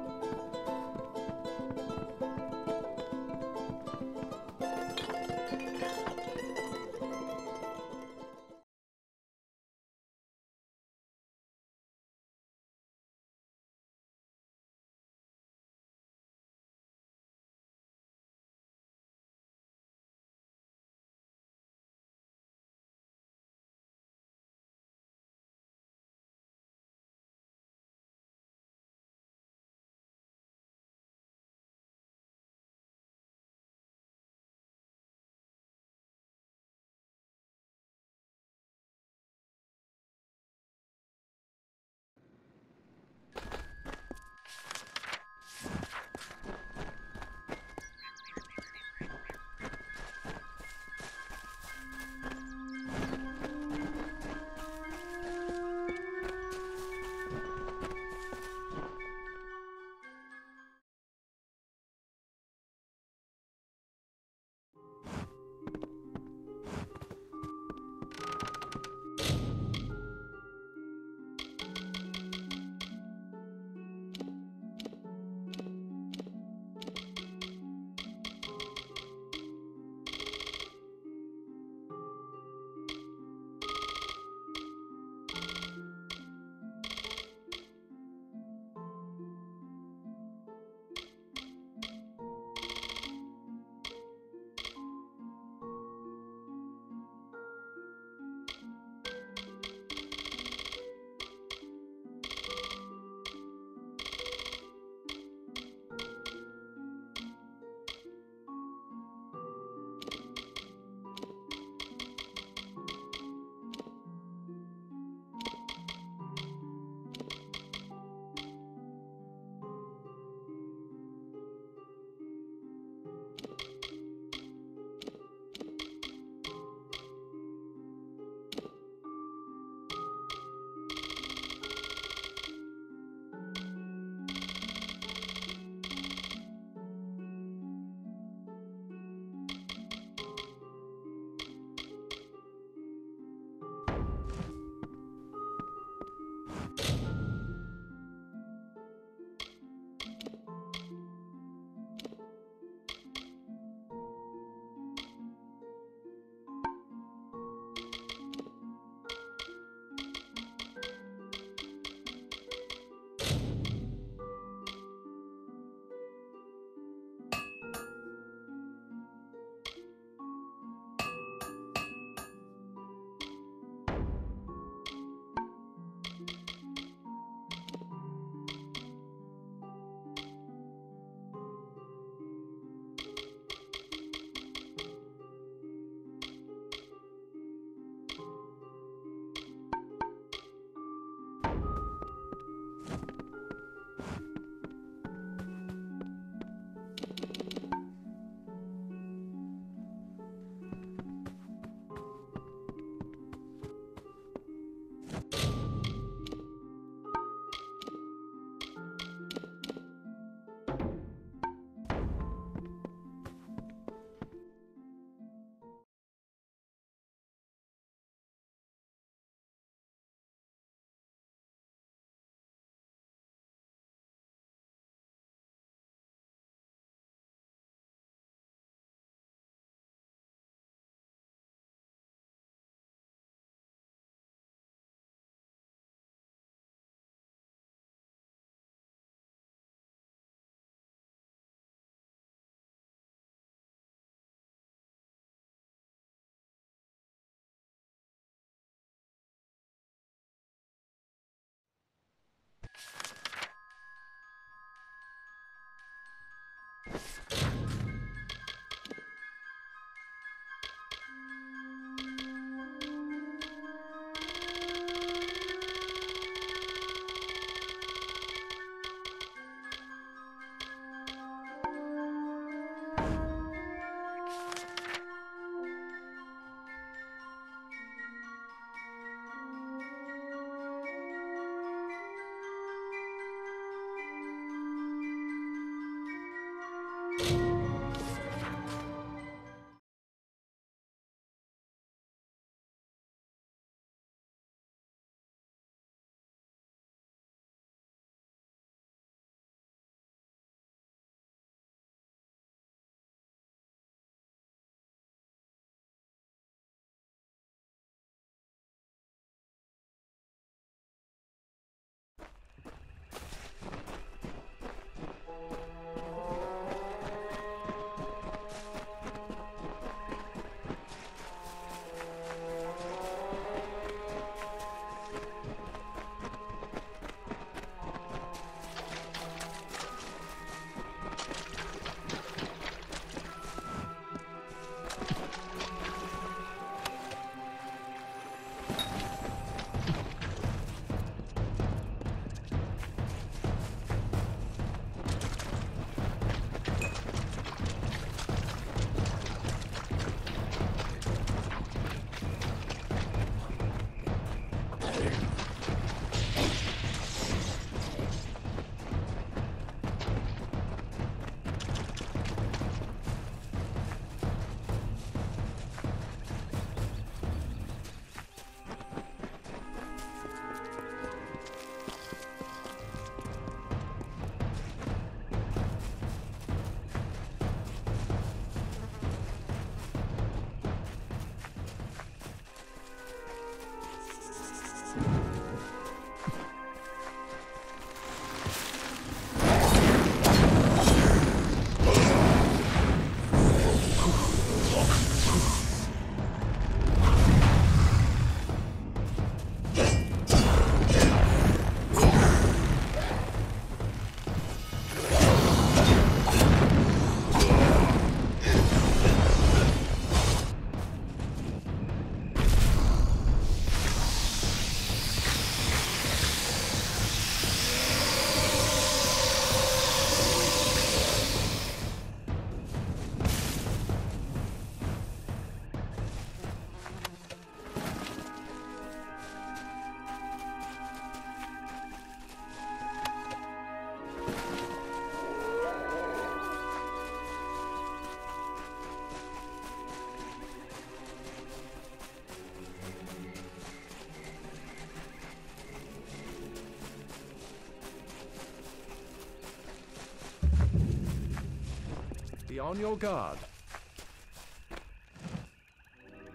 On your guard.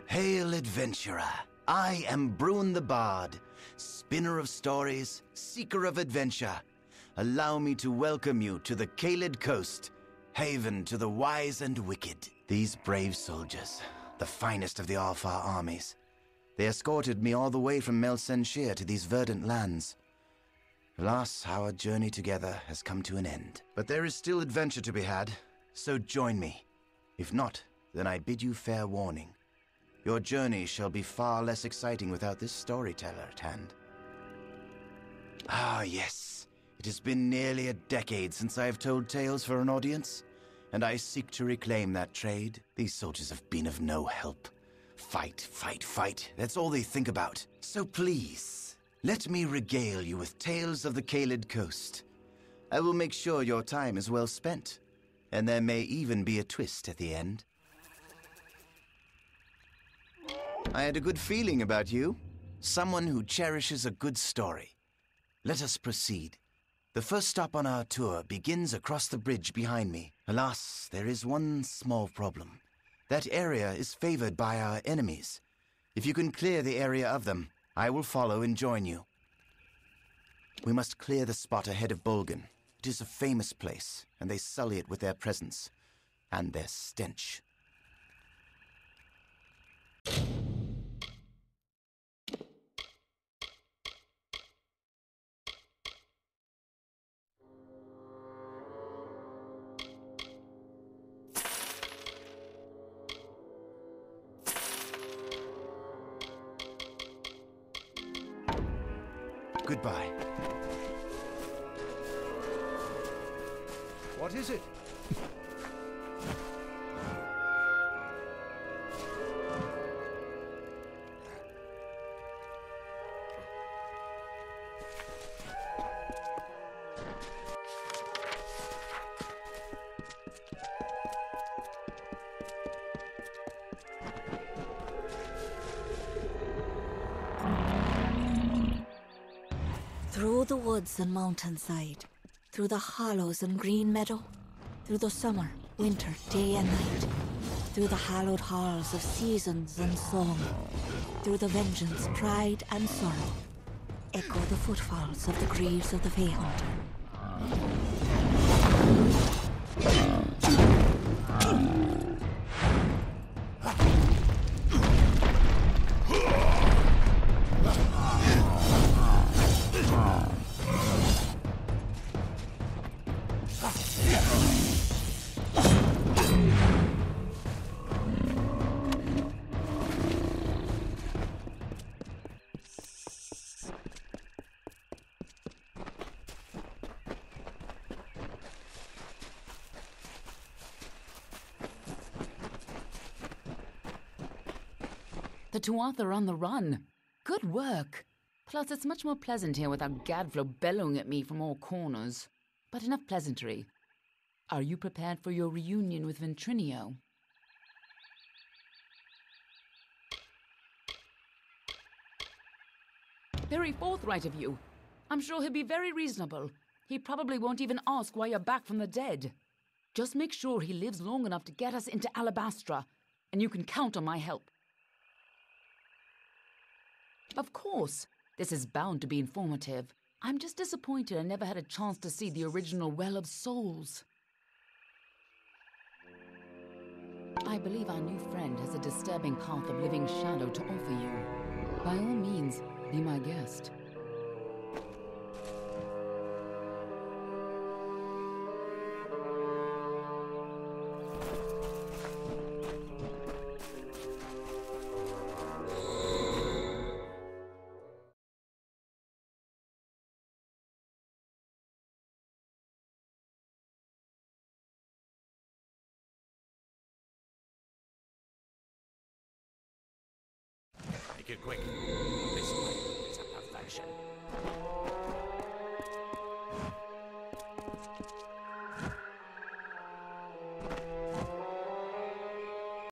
Hail, adventurer. I am Bruin the Bard, spinner of stories, seeker of adventure. Allow me to welcome you to the Caelid Coast, haven to the wise and wicked. These brave soldiers, the finest of the Alfar armies. They escorted me all the way from Melsenshir to these verdant lands. Alas, our journey together has come to an end. But there is still adventure to be had, so join me. If not, then I bid you fair warning. Your journey shall be far less exciting without this storyteller at hand. Ah, yes. It has been nearly a decade since I have told tales for an audience, and I seek to reclaim that trade. These soldiers have been of no help. Fight, fight, fight. That's all they think about. So please, let me regale you with tales of the Caelid Coast. I will make sure your time is well spent, and there may even be a twist at the end. I had a good feeling about you. Someone who cherishes a good story. Let us proceed. The first stop on our tour begins across the bridge behind me. Alas, there is one small problem. That area is favored by our enemies. If you can clear the area of them, I will follow and join you. We must clear the spot ahead of Bolgan. It is a famous place, and they sully it with their presence and their stench. Goodbye. What is it? Through the woods and mountainside, through the hollows and green meadow, through the summer, winter, day and night, through the hallowed halls of seasons and song, through the vengeance, pride and sorrow, echo the footfalls of the greaves of the Fey Hunter. The Tuatha are on the run. Good work. Plus, it's much more pleasant here without Gadflow bellowing at me from all corners. But enough pleasantry. Are you prepared for your reunion with Ventrinio? Very forthright of you. I'm sure he'll be very reasonable. He probably won't even ask why you're back from the dead. Just make sure he lives long enough to get us into Alabastra, and you can count on my help. Of course, this is bound to be informative. I'm just disappointed I never had a chance to see the original Well of Souls. I believe our new friend has a disturbing path of living shadow to offer you. By all means, be my guest. Make it quick. This way is a perversion.